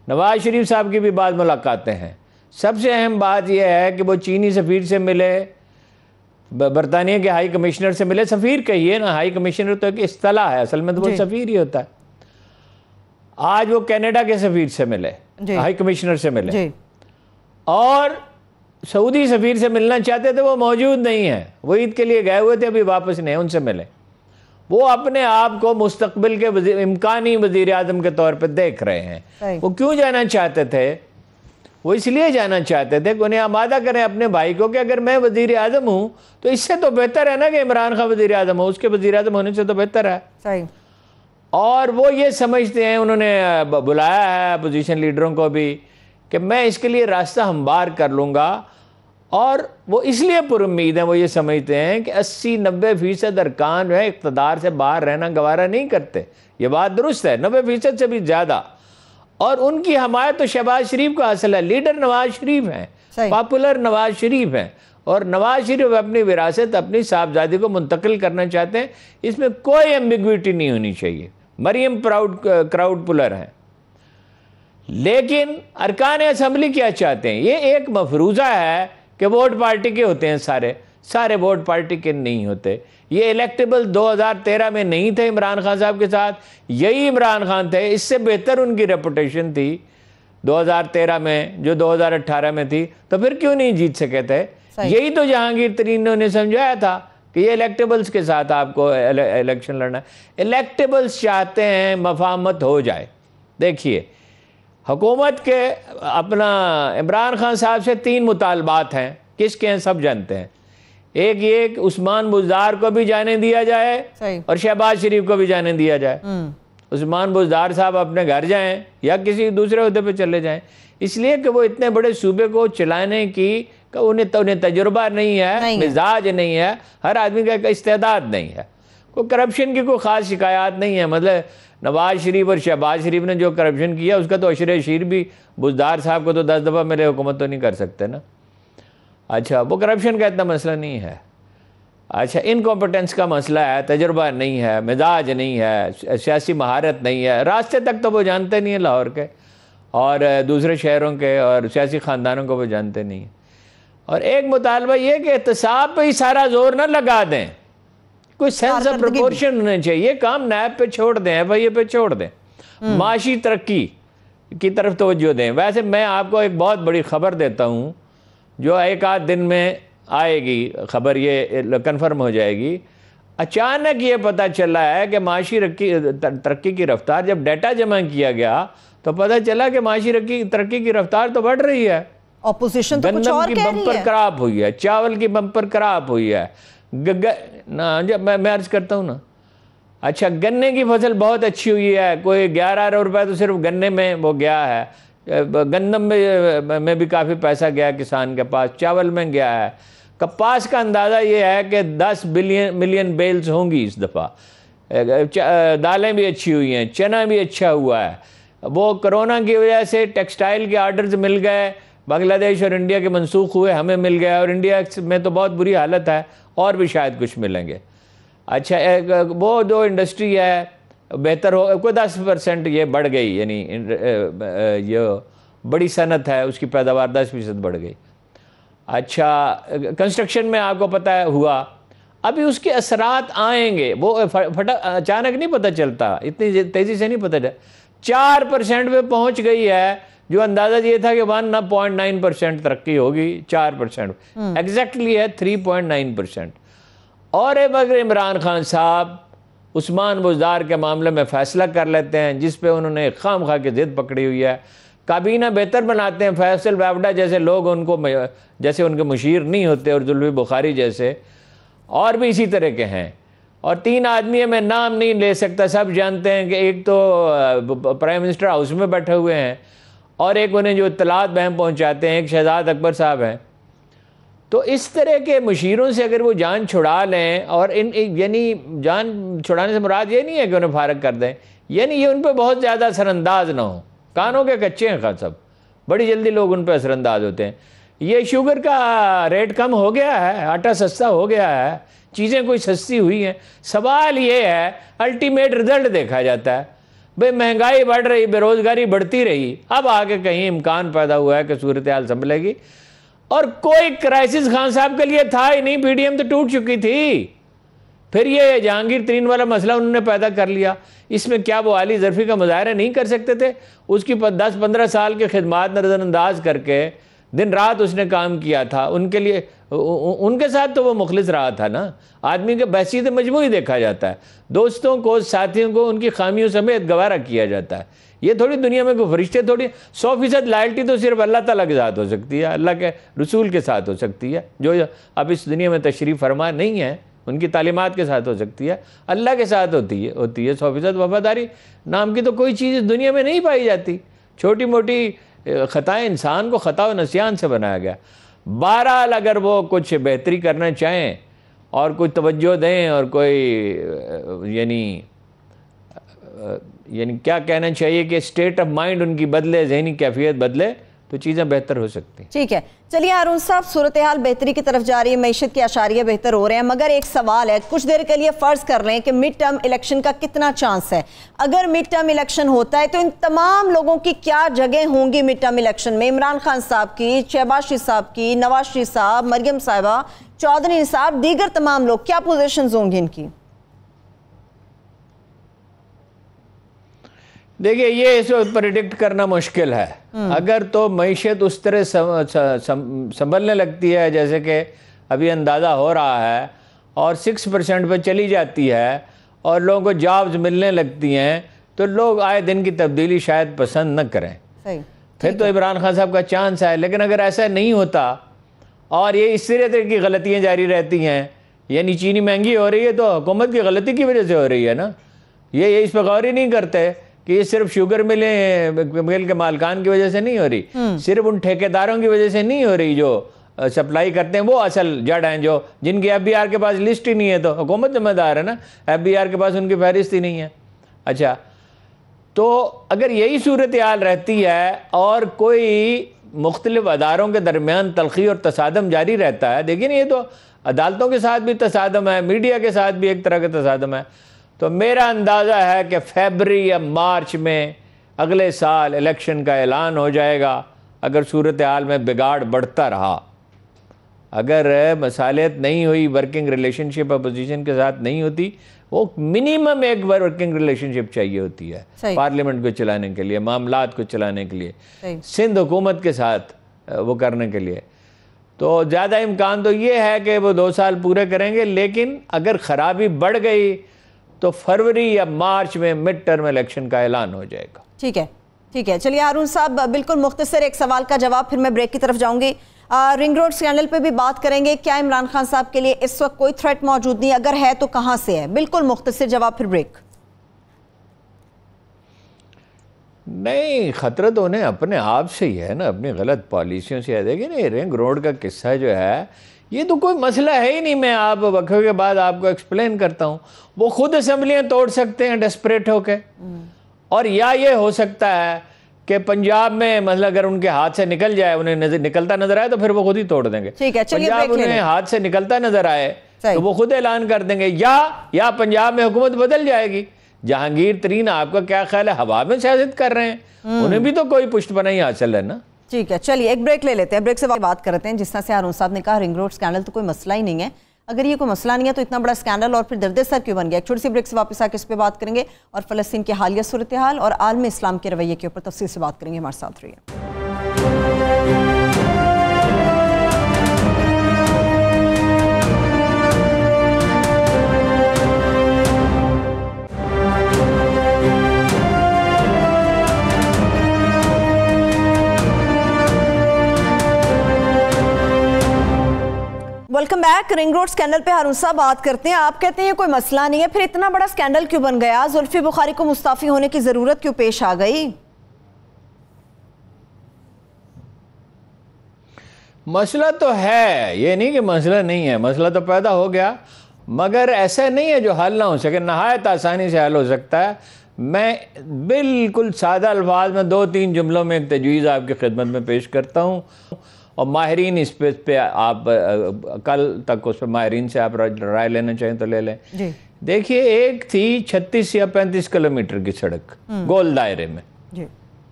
नवाज शरीफ साहब की भी बाद मुलाकातें हैं। सबसे अहम बात यह है कि वो चीनी सफ़ीर से मिले, बरतानिया के हाई कमिश्नर से मिले। सफ़ीर कहिए ना, हाई कमिश्नर तो एक इस्तिलाह है, असल में तो वो सफ़ीर ही होता है। आज वो कनाडा के सफ़ीर से मिले, हाई कमिश्नर से मिले, और सऊदी सफ़ीर से मिलना चाहते थे, वो मौजूद नहीं है, वो ईद के लिए गए हुए थे, अभी वापस नहीं, उनसे मिले। वो अपने आप को मुस्तकबिल के इम्कानी वज़ीर आज़म के तौर पर देख रहे हैं। वो क्यों जाना चाहते थे? वो इसलिए जाना चाहते थे कि उन्हें आमादा करें अपने भाई को कि अगर मैं वज़ीर आज़म हूँ तो इससे तो बेहतर है ना कि इमरान खान वज़ीर आज़म हो, उसके वज़ीर आज़म होने से तो बेहतर है। सही। और वो ये समझते हैं, उन्होंने बुलाया है अपोजिशन लीडरों को भी कि मैं इसके लिए रास्ता हमवार कर लूँगा। और वो इसलिए पुरुम्मीद हैं, वो ये समझते हैं कि 80-90% अरकान जो है इक़्तिदार से बाहर रहना गवारा नहीं करते। ये बात दुरुस्त है, 90% से भी ज़्यादा। और उनकी हमायत तो शहबाज शरीफ को हासिल है। लीडर नवाज शरीफ हैं, पॉपुलर नवाज शरीफ हैं, और नवाज शरीफ अपनी विरासत अपनी साहबजादी को मुंतकिल करना चाहते हैं। इसमें कोई एम्बिग्विटी नहीं होनी चाहिए। मरियम क्राउड पुलर हैं। लेकिन अरकान असम्बली क्या चाहते हैं? ये एक मफरूज़ा है कि वोट पार्टी के होते हैं, सारे वोट पार्टी के नहीं होते। ये इलेक्टेबल 2013 में नहीं थे इमरान खान साहब के साथ, यही इमरान खान थे। इससे बेहतर उनकी रेपुटेशन थी 2013 में जो 2018 में थी, तो फिर क्यों नहीं जीत सके थे? यही तो जहांगीर तरीन ने समझाया था कि ये इलेक्टेबल्स के साथ आपको इलेक्शन लड़ना है। इलेक्टेबल्स चाहते हैं मफाहमत हो जाए। देखिए, हुकूमत के अपना इमरान खान साहब से 3 मुतालबात हैं। किसके हैं सब जानते हैं। एक ये कि उस्मान बुज़दार को भी जाने दिया जाए और शहबाज शरीफ को भी जाने दिया जाए। उस्मान बुज़दार साहब अपने घर जाएं या किसी दूसरे अहदे पे चले जाएं, इसलिए कि वो इतने बड़े सूबे को चलाने की उन्हें तजुर्बा नहीं है, मिजाज नहीं है, हर आदमी का इस्तेदाद नहीं है। कोई करप्शन की कोई ख़ास शिकायत नहीं है। मतलब नवाज शरीफ और शहबाज शरीफ ने जो करप्शन किया उसका तो अशर शीर भी बुज़दार साहब को तो 10 दफ़ा मेरे हुकूमत तो नहीं कर सकते ना। अच्छा, वो करप्शन का इतना मसला नहीं है। अच्छा, इनकॉम्पिटेंस का मसला है, तजुर्बा नहीं है, मिजाज नहीं है, सियासी महारत नहीं है, रास्ते तक तो वो जानते नहीं है लाहौर के और दूसरे शहरों के और सियासी ख़ानदानों को वो जानते नहीं है। और एक मुतालबा ये कि एहतसाब पे ही सारा जोर ना लगा दें, कोई सेंस ऑफ प्रोपोर्शन होना चाहिए। काम नैब पे छोड़ दें, एफआईए पे छोड़ दें, माशी तरक्की की तरफ तवज्जो दें। वैसे मैं आपको एक बहुत बड़ी खबर देता हूँ जो एक आध दिन में आएगी, खबर ये कन्फर्म हो जाएगी। अचानक ये पता चला है कि माशी तरक्की की रफ्तार, जब डाटा जमा किया गया तो पता चला कि माशी तरक्की की रफ्तार तो बढ़ रही है। ऑपोजिशन तो कुछ और कह रही है। बम्पर क्रॉप हुई है, चावल की बम्पर क्रॉप हुई है ना, जब मैं अर्ज करता हूँ ना। अच्छा, गन्ने की फसल बहुत अच्छी हुई है, कोई 11 रुपए तो सिर्फ गन्ने में वो गया है। गंदम में भी काफ़ी पैसा गया किसान के पास, चावल में गया है। कपास का अंदाज़ा ये है कि 10 मिलियन बेल्स होंगी इस दफ़ा। दालें भी अच्छी हुई हैं, चना भी अच्छा हुआ है। वो कोरोना की वजह से टेक्सटाइल के आर्डर्स मिल गए, बांग्लादेश और इंडिया के मनसूख हुए, हमें मिल गया, और इंडिया में तो बहुत बुरी हालत है, और भी शायद कुछ मिलेंगे। अच्छा, वो जो इंडस्ट्री है बेहतर हो, कोई 10% ये बढ़ गई, यानी ये बड़ी सनत है उसकी पैदावार 10% बढ़ गई। अच्छा, कंस्ट्रक्शन में आपको पता है हुआ, अभी उसके असरात आएंगे, वो अचानक नहीं पता चलता, इतनी तेज़ी से नहीं पता चलता। 4% पे पहुंच गई है, जो अंदाज़ा ये था कि 1.9% तरक्की होगी, 4% एग्जैक्टली है 3.9%। और अगर इमरान खान साहब उस्मान बुज़दार के मामले में फ़ैसला कर लेते हैं, जिस पे उन्होंने खामखा की ज़िद पकड़ी हुई है, काबीना बेहतर बनाते हैं, फैसल वावडा जैसे लोग उनको जैसे उनके मुशीर नहीं होते, और जुल्फी बुखारी जैसे और भी इसी तरह के हैं। और 3 आदमी मैं नाम नहीं ले सकता, सब जानते हैं कि एक तो प्राइम मिनिस्टर हाउस में बैठे हुए हैं, और एक उन्हें जो इत्तलात बहम पहुँचाते हैं, एक शहजाद अकबर साहब हैं। तो इस तरह के मुशीरों से अगर वो जान छुड़ा लें, और यानी जान छुड़ाने से मुराद ये नहीं है कि उन्हें फारग कर दें, यानी ये उन पर बहुत ज़्यादा असरअंदाज ना हो। कानों के कच्चे हैं सब, बड़ी जल्दी लोग उन पर असरअंदाज होते हैं। ये शुगर का रेट कम हो गया है, आटा सस्ता हो गया है, चीज़ें कोई सस्ती हुई हैं। सवाल ये है, अल्टीमेट रिजल्ट देखा जाता है। भाई महंगाई बढ़ रही, बेरोज़गारी बढ़ती रही, अब आगे कहीं इम्कान पैदा हुआ है कि सूरत हाल संभलेगी, और कोई क्राइसिस खान साहब के लिए था ही नहीं, पीडीएम तो टूट चुकी थी। फिर ये जहांगीर तरीन वाला मसला उन्होंने पैदा कर लिया। इसमें क्या वो आली ज़रफ़ी का मुज़ाहरा नहीं कर सकते थे? उसकी 10-15 साल की खिदमात नज़रअंदाज करके दिन रात उसने काम किया था उनके लिए, उनके साथ तो वो मुखलिस रहा था ना। आदमी के बहसीत मजबूरी देखा जाता है, दोस्तों को, साथियों को उनकी खामियों समेत गवारा किया जाता है। ये थोड़ी दुनिया में कोई फरिश्ते थोड़ी 100% लॉयल्टी तो सिर्फ अल्लाह ताला के साथ हो सकती है, अल्लाह के रसूल के साथ हो सकती है, जो अब इस दुनिया में तशरीफ़ फरमा नहीं है, उनकी तालीमात के साथ हो सकती है, अल्लाह के साथ होती है 100% वफादारी नाम की तो कोई चीज़ इस दुनिया में नहीं पाई जाती। छोटी मोटी ख़ताएँ इंसान को ख़ता व नसियान से बनाया गया। बहरहाल अगर वो कुछ बेहतरी करना चाहें और कोई तवज्जो दें और कोई यानी क्या कहना चाहिए कि स्टेट ऑफ माइंड उनकी बदले, जहनी कैफियत बदले, तो चीज़ें बेहतर हो सकती हैं। ठीक है, चलिए हारून साहब, सूरत हाल बेहतरी की तरफ जा रही है, मईशत के आशारिया बेहतर हो रहे हैं, मगर एक सवाल है, कुछ देर के लिए फ़र्ज़ कर लें कि मिड टर्म इलेक्शन का कितना चांस है। अगर मिड टर्म इलेक्शन होता है तो इन तमाम लोगों की क्या जगह होंगी मिड टर्म इलेक्शन में? इमरान खान साहब की, शहबाज शरीफ साहब की, नवाज शरीफ साहब, मरियम साहिबा, चौधरी साहब, दीगर तमाम लोग, क्या पोजीशंस होंगी इनकी? देखिए, ये इस वक्त प्रेडिक्ट करना मुश्किल है। अगर तो मईशत उस तरह संभलने लगती है जैसे कि अभी अंदाज़ा हो रहा है और 6% पर चली जाती है और लोगों को जॉब्स मिलने लगती हैं, तो लोग आए दिन की तब्दीली शायद पसंद न करें। सही, फिर तो इमरान खान साहब का चांस है। लेकिन अगर ऐसा नहीं होता और ये इस तरह की गलतियाँ जारी रहती हैं, यानी चीनी महंगी हो रही है तो हुकूमत की गलती की वजह से हो रही है ना, ये इस पर गौर ही नहीं करते कि ये सिर्फ शुगर मिल के मालकान की वजह से नहीं हो रही, सिर्फ उन ठेकेदारों की वजह से नहीं हो रही जो सप्लाई करते हैं, वो असल जड़ हैं, जो जिनकी FBR के पास लिस्ट ही नहीं है, तो हुकूमत जिम्मेदार है ना, FBR के पास उनकी फहरिस्त ही नहीं है। अच्छा, तो अगर यही सूरत हाल रहती है और कोई मुख्तलिफ अदारों के दरमियान तलखी और तसादम जारी रहता है, देखिए ये तो अदालतों के साथ भी तसादम है, मीडिया के साथ भी एक तरह का तसादम है, तो मेरा अंदाज़ा है कि फरवरी या मार्च में अगले साल इलेक्शन का ऐलान हो जाएगा। अगर सूरत हाल में बिगाड़ बढ़ता रहा, अगर मसालियत नहीं हुई, वर्किंग रिलेशनशिप अपोजिशन के साथ नहीं होती, वो मिनिमम एक वर्किंग रिलेशनशिप चाहिए होती है पार्लियामेंट को चलाने के लिए, मामलात को चलाने के लिए, सिंध हुकूमत के साथ वो करने के लिए, तो ज़्यादा इम्कान तो ये है कि वो 2 साल पूरे करेंगे। लेकिन अगर ख़राबी बढ़ गई तो फरवरी या मार्च में मिड टर्म इलेक्शन का ऐलान हो जाएगा। ठीक है, ठीक है। चलिए हारून साहब, बिल्कुल मुख्तसर एक सवाल का जवाब, फिर मैं ब्रेक की तरफ जाऊंगी। रिंग रोड स्कैंडल पे भी बात करेंगे। क्या इमरान खान साहब के लिए इस वक्त कोई थ्रेट मौजूद नहीं? अगर है तो कहां से है? बिल्कुल मुख्तसर जवाब, फिर ब्रेक। नहीं, खतरा तो उन्हें अपने आप से ही है ना, अपनी गलत पॉलिसियों से है। देखिए ना, रिंग रोड का किस्सा जो है, ये तो कोई मसला है ही नहीं। मैं आप वक्फे के बाद आपको एक्सप्लेन करता हूँ। वो खुद असेंबलियाँ तोड़ सकते हैं डेस्परेट होके, और या ये हो सकता है कि पंजाब में मतलब अगर उनके हाथ से निकल जाए, उन्हें निकलता नजर आए, तो फिर वो खुद ही तोड़ देंगे। ठीक है, चलिए पंजाब उन्हें हाथ से निकलता नजर आए तो वो खुद ऐलान कर देंगे, या पंजाब में हुकूमत बदल जाएगी। जहांगीर तरीन आपका क्या ख्याल है, हवा में सियासत कर रहे हैं, उन्हें भी तो कोई पुष्टपनाही हासिल है ना। ठीक है, चलिए एक ब्रेक ले लेते हैं, ब्रेक से बात करते हैं। जिस तरह से हारून साहब ने कहा, रिंग रोड स्कैंडल तो कोई मसला ही नहीं है। अगर ये कोई मसला नहीं है तो इतना बड़ा स्कैंडल और फिर दर्द सर क्यों बन गया? एक छोटी सी ब्रेक से वापस आकर इस पर बात करेंगे और फ़लस्तीन के हालिया सूरत हाल और आलम इस्लाम के रवैये के ऊपर तफसील से बात करेंगे। हमारे साथ रहिए। Welcome back. Ring road scandal पे हारून साहब बात करते हैं। आप कहते हैं कोई मसला नहीं है, फिर इतना बड़ा स्कैंडल क्यों बन गया? जुल्फी बुखारी को मुस्ताफी होने की जरूरत क्यों पेश आ गई? मसला तो है, ये नहीं कि मसला नहीं है, मसला तो पैदा हो गया, मगर ऐसा नहीं है जो हल ना हो सके, नहायत आसानी से हल हो सकता है। मैं बिल्कुल सादा अल्फाज में 2-3 जुमलों में एक तजवीज़ आपकी खिदमत में पेश करता हूँ, और माहिरीन इस पे आप कल तक उस पर माहिरीन से आप राय लेना चाहें तो ले लें। देखिए, एक थी 36 या 35 किलोमीटर की सड़क गोल दायरे में,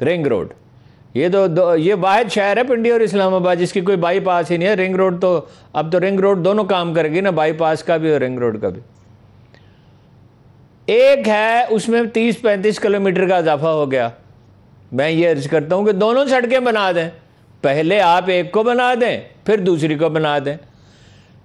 रिंग रोड। ये वाहिद शहर है पिंडी और इस्लामाबाद जिसकी कोई बाईपास ही नहीं है। रिंग रोड तो अब तो रिंग रोड दोनों काम करेगी ना, बाईपास का भी और रिंग रोड का भी। एक है उसमें 30-35 किलोमीटर का इजाफा हो गया। मैं ये अर्ज करता हूँ कि दोनों सड़कें बना दें, पहले आप एक को बना दें फिर दूसरी को बना दें,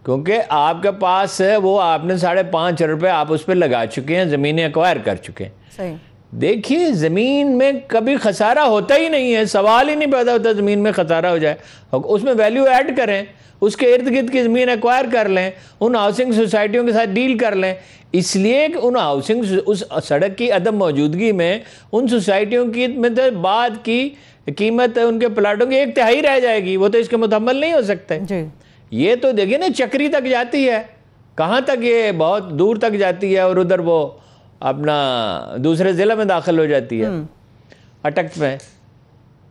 क्योंकि आपके पास वो आपने 5.5 रुपये आप उस पर लगा चुके हैं, ज़मीनें एक्वायर कर चुके हैं। सही। देखिए ज़मीन में कभी खसारा होता ही नहीं है, सवाल ही नहीं पैदा होता ज़मीन में खसारा हो जाए। उसमें वैल्यू ऐड करें, उसके इर्द गिर्द की ज़मीन एक्वायर कर लें, उन हाउसिंग सोसाइटियों के साथ डील कर लें। इसलिए कि उन हाउसिंग उस सड़क की अदम मौजूदगी में उन सोसाइटियों की मतलब बाद की कीमत उनके प्लाटों की 1/3 रह जाएगी, वो तो इसके मुतहम्मल नहीं हो सकते जी। ये तो देखिए ना चक्री तक जाती है, कहाँ तक, ये बहुत दूर तक जाती है और उधर वो अपना दूसरे ज़िले में दाखिल हो जाती है अटक में।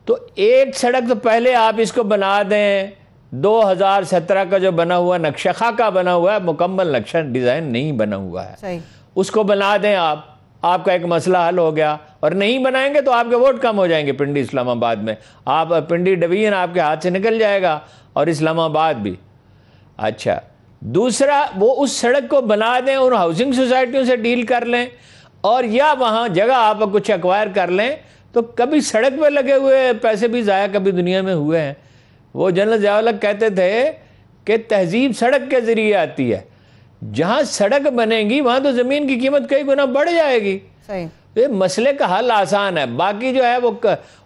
तो एक सड़क तो पहले आप इसको बना दें, 2017 का जो बना हुआ नक्शा खाका बना हुआ है, मुकम्मल नक्शा डिज़ाइन नहीं बना हुआ है, सही। उसको बना दें आप, आपका एक मसला हल हो गया। और नहीं बनाएंगे तो आपके वोट कम हो जाएंगे पिंडी इस्लामाबाद में, आप पिंडी डिवीजन आपके हाथ से निकल जाएगा और इस्लामाबाद भी। अच्छा, दूसरा वो उस सड़क को बना दें, उन हाउसिंग सोसाइटियों से डील कर लें, और या वहाँ जगह आप कुछ एक्वायर कर लें। तो कभी सड़क पे लगे हुए पैसे भी ज़ाया कभी दुनिया में हुए हैं। वो जनरल ज़ियाउल कहते थे कि तहजीब सड़क के ज़रिए आती है, जहाँ सड़क बनेगी वहाँ तो ज़मीन की कीमत कई गुना बढ़ जाएगी। सही। ये मसले का हल आसान है, बाकी जो है वो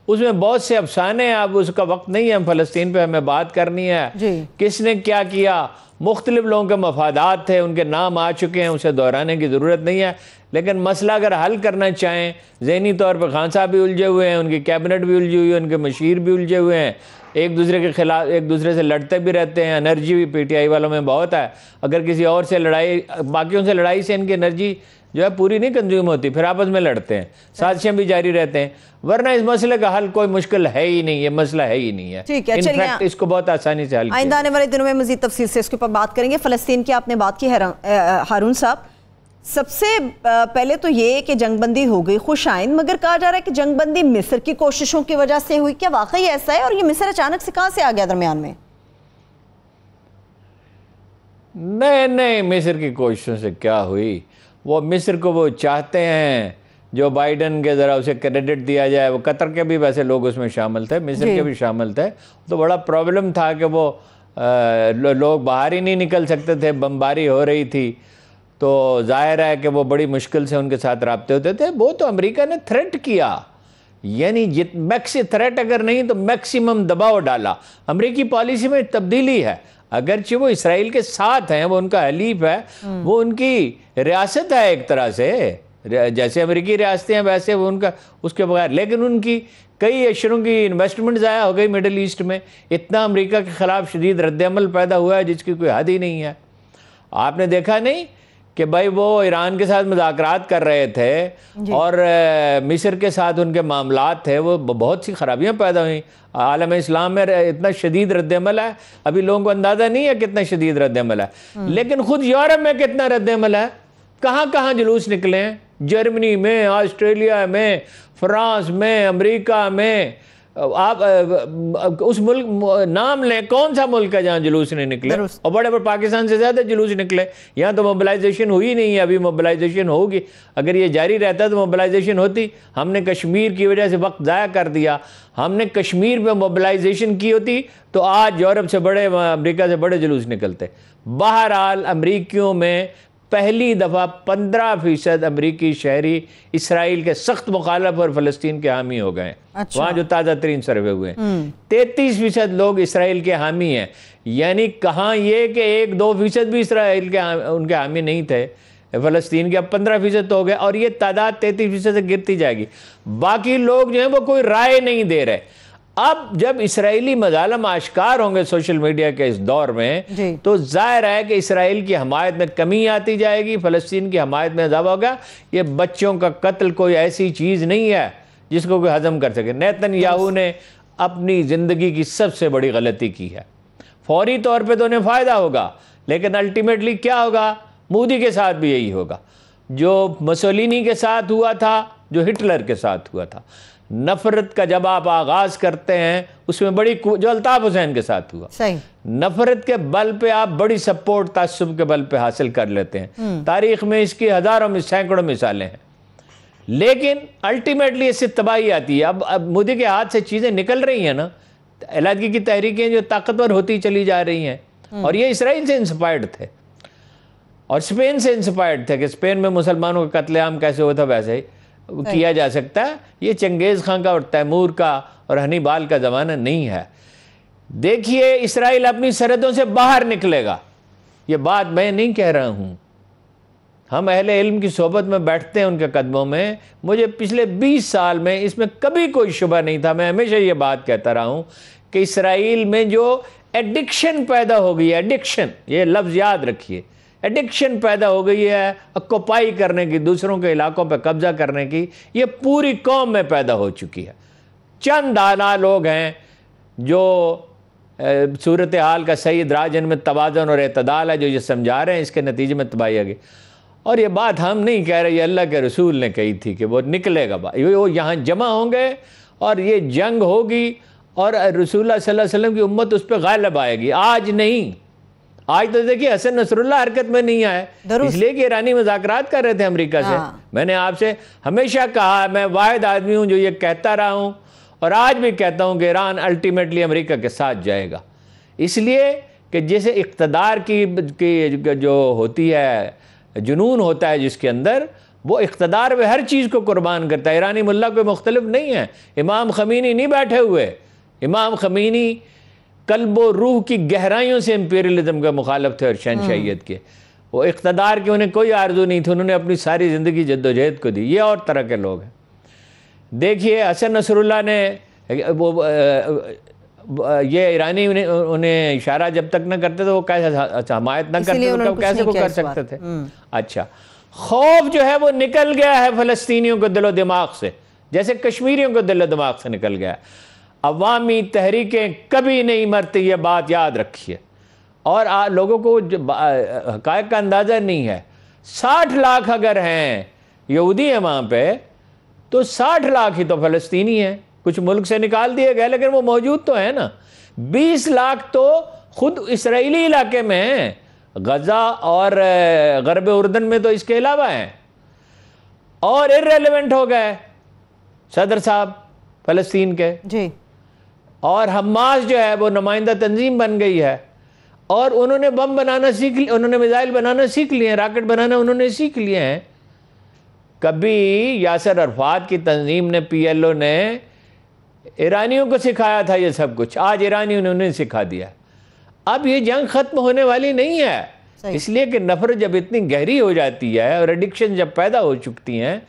उसमें बहुत से अफसाने हैं, अब उसका वक्त नहीं है, फ़लस्तीन पे हमें बात करनी है किसने क्या किया, मुख्तलिफ लोगों के मफादात थे, उनके नाम आ चुके हैं, उसे दोहराने की ज़रूरत नहीं है। लेकिन मसला अगर हल करना चाहें, ज़हनी तौर पर खान साहब भी उलझे हुए हैं, उनकी कैबिनेट भी उलझी हुई है, उनके मशीर भी उलझे हुए हैं, एक दूसरे के खिलाफ एक दूसरे से लड़ते भी रहते हैं। एनर्जी भी PTI वालों में बहुत है, अगर किसी और से लड़ाई, बाकियों से लड़ाई से इनकी एनर्जी जो है पूरी नहीं कंज्यूम होती, फिर आपस में लड़ते हैं, साजिशें भी जारी रहते हैं। वरना इस मसले का हल कोई मुश्किल है ही नहीं, ये मसला है ही नहीं है। ठीक है, इनफैक्ट इसको बहुत आसानी से हल किया। आइंदा आने वाले दिनों में मजीद तफसील से इसके ऊपर बात करेंगे। फ़लस्तीन की आपने बात की हारून साहब, सबसे पहले तो ये कि जंगबंदी हो गई, खुश आइंद, मगर कहा जा रहा है कि जंगबंदी मिस्र की कोशिशों की वजह से हुई। क्या वाकई ऐसा है, और ये मिस्र अचानक से कहाँ से आ गया दरमियान में? नहीं, मिस्र की कोशिशों से क्या हुई, वो मिस्र को वो चाहते हैं जो बाइडन के ज़रा उसे क्रेडिट दिया जाए। वो कतर के भी वैसे लोग उसमें शामिल थे, मिस्र के भी शामिल थे। तो बड़ा प्रॉब्लम था कि वो लोग बाहर ही नहीं निकल सकते थे, बमबारी हो रही थी, तो जाहिर है कि वो बड़ी मुश्किल से उनके साथ राब्ते होते थे। वो तो अमेरिका ने थ्रेट किया, यानी मैक्सी थ्रेट अगर नहीं तो मैक्सिमम दबाव डाला। अमेरिकी पॉलिसी में तब्दीली है, अगरचे वो इसराइल के साथ हैं, वो उनका हलीफ है, वो उनकी रियासत है एक तरह से, जैसे अमेरिकी रियासतें हैं वैसे वो उनका उसके बगैर। लेकिन उनकी कई अशरों की इन्वेस्टमेंट ज़ाया हो गई मिडल ईस्ट में, इतना अमेरिका के ख़िलाफ़ शदीद रद्दअमल पैदा हुआ है जिसकी कोई हद ही नहीं है। आपने देखा नहीं कि भाई वो ईरान के साथ मुज़ाकरात कर रहे थे और मिस्र के साथ उनके मामलात थे, वो बहुत सी खराबियाँ पैदा हुई। आलम इस्लाम में इतना शदीद रद्दअमल है, अभी लोगों को अंदाज़ा नहीं है कितना शदीद रद्दअमल है। लेकिन ख़ुद यूरोप में कितना रद्दअमल है, कहाँ कहाँ जुलूस निकले हैं, जर्मनी में, ऑस्ट्रेलिया में, फ्रांस में, अमेरिका में। आप उस मुल्क नाम लें, कौन सा मुल्क है जहाँ जुलूस नहीं निकले, और बड़े बड़े पाकिस्तान से ज़्यादा जुलूस निकले। यहाँ तो मोबिलाइजेशन हुई नहीं है, अभी मोबिलाइजेशन होगी। अगर ये जारी रहता तो मोबिलाइजेशन होती। हमने कश्मीर की वजह से वक्त ज़ाया कर दिया, हमने कश्मीर में मोबिलाइजेशन की होती तो आज यूरोप से बड़े, अमेरिका से बड़े जुलूस निकलते। बहरहाल अमरीकियों में पहली दफ़ा 15% अमरीकी शहरी इसराइल के सख्त मुखालफ और फ़लस्तीन के हामी हो गए। अच्छा। वहाँ जो ताज़ा तरीन सर्वे हुए हैं 33% लोग इसराइल के हामी हैं। यानी कहाँ ये कि 1-2% भी इसराइल के उनके हामी नहीं थे फ़लस्तीन के, अब 15% तो हो गए, और ये तादाद 33% से गिरती जाएगी। बाकी लोग जो हैं वो कोई राय नहीं दे रहे। अब जब इसराइली मज़ालम आश्कार होंगे सोशल मीडिया के इस दौर में, तो जाहिर है कि इसराइल की हमायत में कमी आती जाएगी, फ़लस्तीन की हमायत में इजाफा होगा। ये बच्चों का कत्ल कोई ऐसी चीज़ नहीं है जिसको कोई हजम कर सके। नेतन्याहू ने अपनी ज़िंदगी की सबसे बड़ी गलती की है। फौरी तौर पर तो उन्हें फ़ायदा होगा, लेकिन अल्टीमेटली क्या होगा, मोदी के साथ भी यही होगा जो मुसोलिनी के साथ हुआ था, जो हिटलर के साथ हुआ था। नफरत का जब आप आगाज करते हैं उसमें बड़ी, जो अल्ताफ हुसैन के साथ हुआ, सही। नफरत के बल पे आप बड़ी सपोर्ट तासुब के बल पे हासिल कर लेते हैं। तारीख में इसकी हजारों में सैकड़ों मिसालें हैं, लेकिन अल्टीमेटली इससे तबाही आती है। अब मोदी के हाथ से चीज़ें निकल रही हैं ना, अलहदगी की तहरीकें जो ताकतवर होती चली जा रही हैं, और ये इसराइल से इंस्पायर्ड थे और स्पेन से इंस्पायर्ड थे कि स्पेन में मुसलमानों का कत्लेआम कैसे होता वैसे ही किया जा सकता है। ये चंगेज़ खां का और तैमूर का और हनीबाल का ज़माना नहीं है। देखिए, इसराइल अपनी सरहदों से बाहर निकलेगा, ये बात मैं नहीं कह रहा हूँ। हम अहले इल्म की सोबत में बैठते हैं उनके कदमों में। मुझे पिछले 20 साल में इसमें कभी कोई शुबा नहीं था। मैं हमेशा ये बात कहता रहा हूँ कि इसराइल में जो एडिक्शन पैदा हो गई है, एडिक्शन, ये लफ्ज़ याद रखिए, एडिक्शन पैदा हो गई है अक्युपाई करने की, दूसरों के इलाकों पर कब्जा करने की, ये पूरी कौम में पैदा हो चुकी है। चंद आला लोग हैं जो सूरत हाल का सही इदराज, इनमें तवाज़ुन और एतदाल है, जो ये समझा रहे हैं, इसके नतीजे में तबाही आ गई। और ये बात हम नहीं कह रहे, ये अल्लाह के रसूल ने कही थी कि वो निकलेगा, वो यहाँ जमा होंगे और ये जंग होगी और रसूलुल्लाह सल्लल्लाहु अलैहि वसल्लम की उम्मत उस पर गालिब आएगी। आज नहीं, आज तो देखिए हसन नसरुल्लाह हरकत में नहीं आए, इसलिए कि ईरानी मुज़ाकरात कर रहे थे अमेरिका से। मैंने आपसे हमेशा कहा, मैं वाहिद आदमी हूँ जो ये कहता रहा हूँ और आज भी कहता हूँ कि ईरान अल्टीमेटली अमेरिका के साथ जाएगा, इसलिए कि जैसे इक़्तिदार की जो होती है, जुनून होता है जिसके अंदर, वो इक़्तिदार में हर चीज़ को कुर्बान करता है। ईरानी मुल्ला कोई मुख्तलिफ नहीं है, इमाम ख़मीनी नहीं बैठे हुए। इमाम ख़मीनी कल्ब व रूह की गहराइयों से इम्पीरियलिज़म के मुखालिफ थे और शहनशाहियत के। वो इक़्तिदार की उन्हें कोई आरजू नहीं थी, उन्होंने अपनी सारी ज़िंदगी जद्दोजहद को दी। ये और तरह के लोग हैं। देखिए, हसन नसरुल्लाह ने ये ईरानी उन्हें इशारा जब तक न करते तो वो कैसे हमायत न करते, तो कैसे को कर सकते थे। अच्छा, खौफ जो है वो निकल गया है फ़लस्तीनियों को दिलो दिमाग से, जैसे कश्मीरियों को दिलो दिमाग से निकल गया। अवामी तहरीकें कभी नहीं मरती, ये बात याद रखिए। और लोगों को हक़ाइक़ का अंदाज़ा नहीं है। 60 लाख अगर हैं यहूदी हैं वहाँ पे, तो 60 लाख ही तो फ़लस्तीनी हैं। कुछ मुल्क से निकाल दिए गए लेकिन वो मौजूद तो है ना। 20 लाख तो खुद इसराइली इलाके में हैं, गज़ा और गरब उर्दन में तो इसके अलावा हैं। और इर्रेलेवेंट हो गए सदर साहब फ़लस्तीन के जी। और हमास जो है वो नुमाइंदा तंजीम बन गई है और उन्होंने बम बनाना सीख लिया, उन्होंने मिसाइल बनाना सीख लिए हैं, रॉकेट बनाना उन्होंने सीख लिए हैं। कभी यासर अरफात की तंजीम ने, PLO ने ईरानियों को सिखाया था ये सब कुछ, आज ईरानियों ने उन्हें सिखा दिया। अब ये जंग ख़त्म होने वाली नहीं है, इसलिए कि नफरत जब इतनी गहरी हो जाती है और एडिक्शन जब पैदा हो चुकती हैं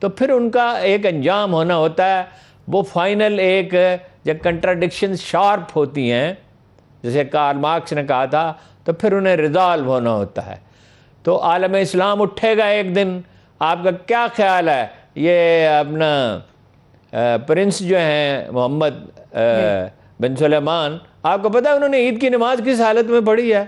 तो फिर उनका एक अंजाम होना होता है। वो फाइनल एक जब कंट्राडिक्शन शार्प होती हैं, जैसे कार्ल मार्क्स ने कहा था, तो फिर उन्हें रिजॉल्व होना होता है। तो आलम इस्लाम उठेगा एक दिन। आपका क्या ख्याल है, ये अपना प्रिंस जो हैं मोहम्मद बिन सुलेमान, आपको पता है उन्होंने ईद की नमाज किस हालत में पढ़ी है?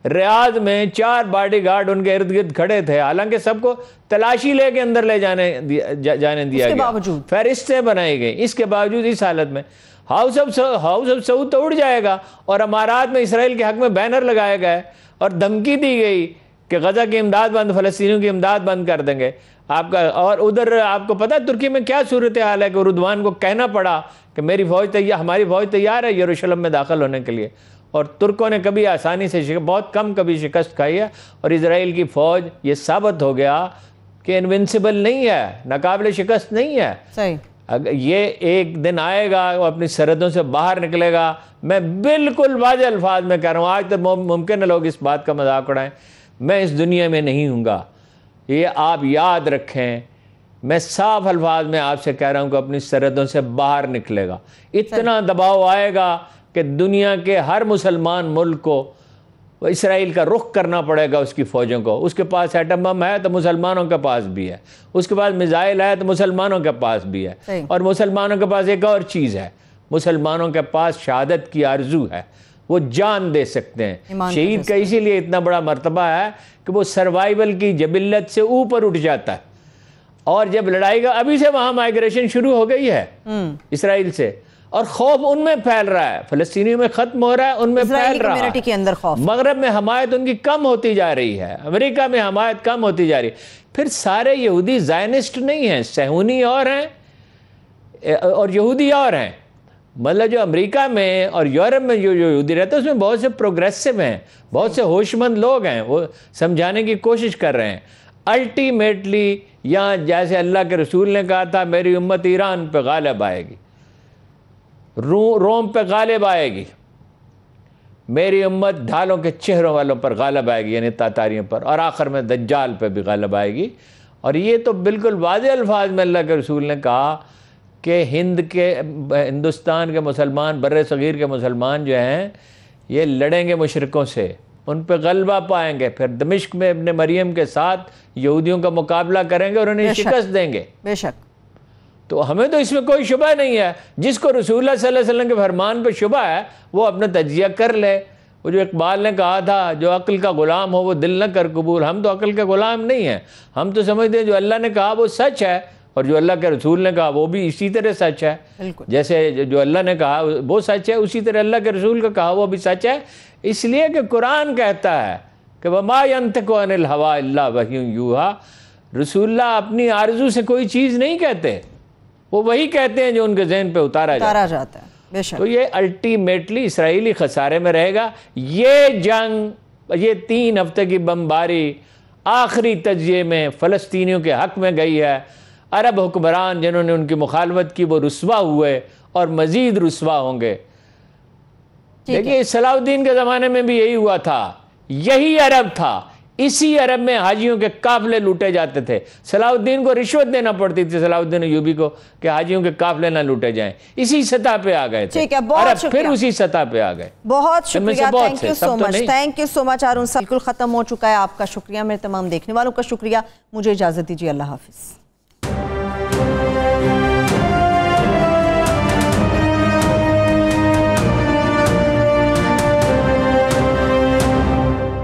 रियाद में 4 बॉडीगार्ड उनके इर्द गिर्द खड़े थे, हालांकि सबको तलाशी लेके अंदर ले जाने दिया गया, फहरिस्तें बनाई गई, इसके बावजूद इस हालत में हाउस ऑफ सऊद तो उड़ जाएगा और अमारात में इसराइल के हक में बैनर लगाए गए और धमकी दी गई कि गजा की इमदाद बंद, फ़लस्तीनियों की इमदाद बंद कर देंगे आपका। और उधर आपको पता है तुर्की में क्या सूरत हाल है कि रुदवान को कहना पड़ा कि मेरी फ़ौज तैयार, हमारी फ़ौज तैयार है यरूशलेम में दाखिल होने के लिए। और तुर्कों ने कभी आसानी से बहुत कम कभी शिकस्त खाई है। और इजराइल की फ़ौज ये साबित हो गया कि इनविंसिबल नहीं है, नाकाबिल शिकस्त नहीं है। सही। अगर ये एक दिन आएगा वो अपनी सरहदों से बाहर निकलेगा। मैं बिल्कुल वाज़ेह अल्फाज में कह रहा हूँ, आज तो मुमकिन है लोग इस बात का मजाक उड़ाएं, मैं इस दुनिया में नहीं हूँगा, ये आप याद रखें। मैं साफ अल्फाज में आपसे कह रहा हूँ कि अपनी सरहदों से बाहर निकलेगा। इतना दबाव आएगा कि दुनिया के हर मुसलमान मुल्क को इसराइल का रुख करना पड़ेगा, उसकी फ़ौजों को। उसके पास एटम बम है तो मुसलमानों के पास भी है, उसके पास मिसाइल है तो मुसलमानों के पास भी है, और मुसलमानों के पास एक और चीज़ है, मुसलमानों के पास शहादत की आरजू है, वो जान दे सकते हैं। शहीद का इसीलिए इतना बड़ा मर्तबा है कि वो सर्वाइवल की जबिल्लत से ऊपर उठ जाता है। और जब लड़ाई का अभी से वहाँ माइग्रेशन शुरू हो गई है इसराइल से, और खौफ उनमें फैल रहा है, फ़लस्तीनियों में ख़त्म हो रहा है, उनमें फैल रहा है। के अंदर खौफ, मगरब में हमायत उनकी कम होती जा रही है, अमेरिका में हमायत कम होती जा रही है। फिर सारे यहूदी ज़ायनिस्ट नहीं हैं, सहूनी और हैं और यहूदी और हैं। मतलब जो अमेरिका में और यूरोप में जो यहूदी रहते हैं उसमें बहुत से प्रोग्रेसिव हैं, बहुत से होशमंद लोग हैं, वो समझाने की कोशिश कर रहे हैं। अल्टीमेटली यहाँ जैसे अल्लाह के रसूल ने कहा था, मेरी उम्मत ईरान पे गालिब आएगी, रोम पे गालिब आएगी, मेरी उम्मत ढालों के चेहरों वालों पर गालिब आएगी, यानी तातारियों पर, और आखिर में दज्जाल पे भी गालिब आएगी। और ये तो बिल्कुल वाज़ेह अल्फाज में अल्लाह के रसूल ने कहा कि हिंदुस्तान के मुसलमान, बर्रे सगीर के मुसलमान जो हैं ये लड़ेंगे मुशरिकों से, उन पर गलबा पाएंगे, फिर दमिश्क में इब्ने मरियम के साथ यहूदियों का मुकाबला करेंगे और उन्हें शिकस्त देंगे। बेशक। तो हमें तो इसमें कोई शुबा नहीं है। जिसको रसूलुल्लाह सल्लल्लाहु अलैहि वसल्लम के फरमान पर शुबा है वो अपना तजिया कर ले। वो जो इकबाल ने कहा था, जो अक्ल का गुलाम हो वो दिल न कर कबूल। हम तो अक्ल के गुलाम नहीं हैं, हम तो समझते हैं जो अल्लाह ने कहा वो सच है और जो अल्लाह के रसूल ने कहा वो भी इसी तरह सच है। जैसे जो अल्लाह ने कहा वो सच है, उसी तरह अल्लाह के रसूल का कहा वो भी सच है। इसलिए कि कुरान कहता है कि वमा यंतिकु अनिल हवा इल्ला वह्युन यूहा, रसूलुल्लाह अपनी आरजू से कोई चीज़ नहीं कहते, वो वही कहते हैं जो उनके जहन पे उतारा जाता है। बेशक। तो ये अल्टीमेटली इसराइली खसारे में रहेगा। ये जंग, ये 3 हफ्ते की बमबारी आखिरी तजिए में फ़लस्तीनियों के हक़ में गई है। अरब हुक्मरान जिन्होंने उनकी मुखालफत की वो रुस्वा हुए और मज़ीद रुस्वा होंगे। देखिए सलाउद्दीन के ज़माने में भी यही हुआ था, यही अरब था, इसी अरब में हाजियों के काफिले लूटे जाते थे। सलाउद्दीन को रिश्वत देना पड़ती थी, सलाउद्दीन अय्यूबी को, कि हाजियों के काफिले ना लूटे जाएं। इसी सतह पे आ गए थे अरब, फिर उसी सतह पे आ गए। बहुत शुक्रिया, thank you so much, thank you so much Haroon साहब। बिल्कुल खत्म हो चुका है आपका शुक्रिया, मेरे तमाम देखने वालों का शुक्रिया। मुझे इजाजत दीजिए, अल्लाह हाफिज।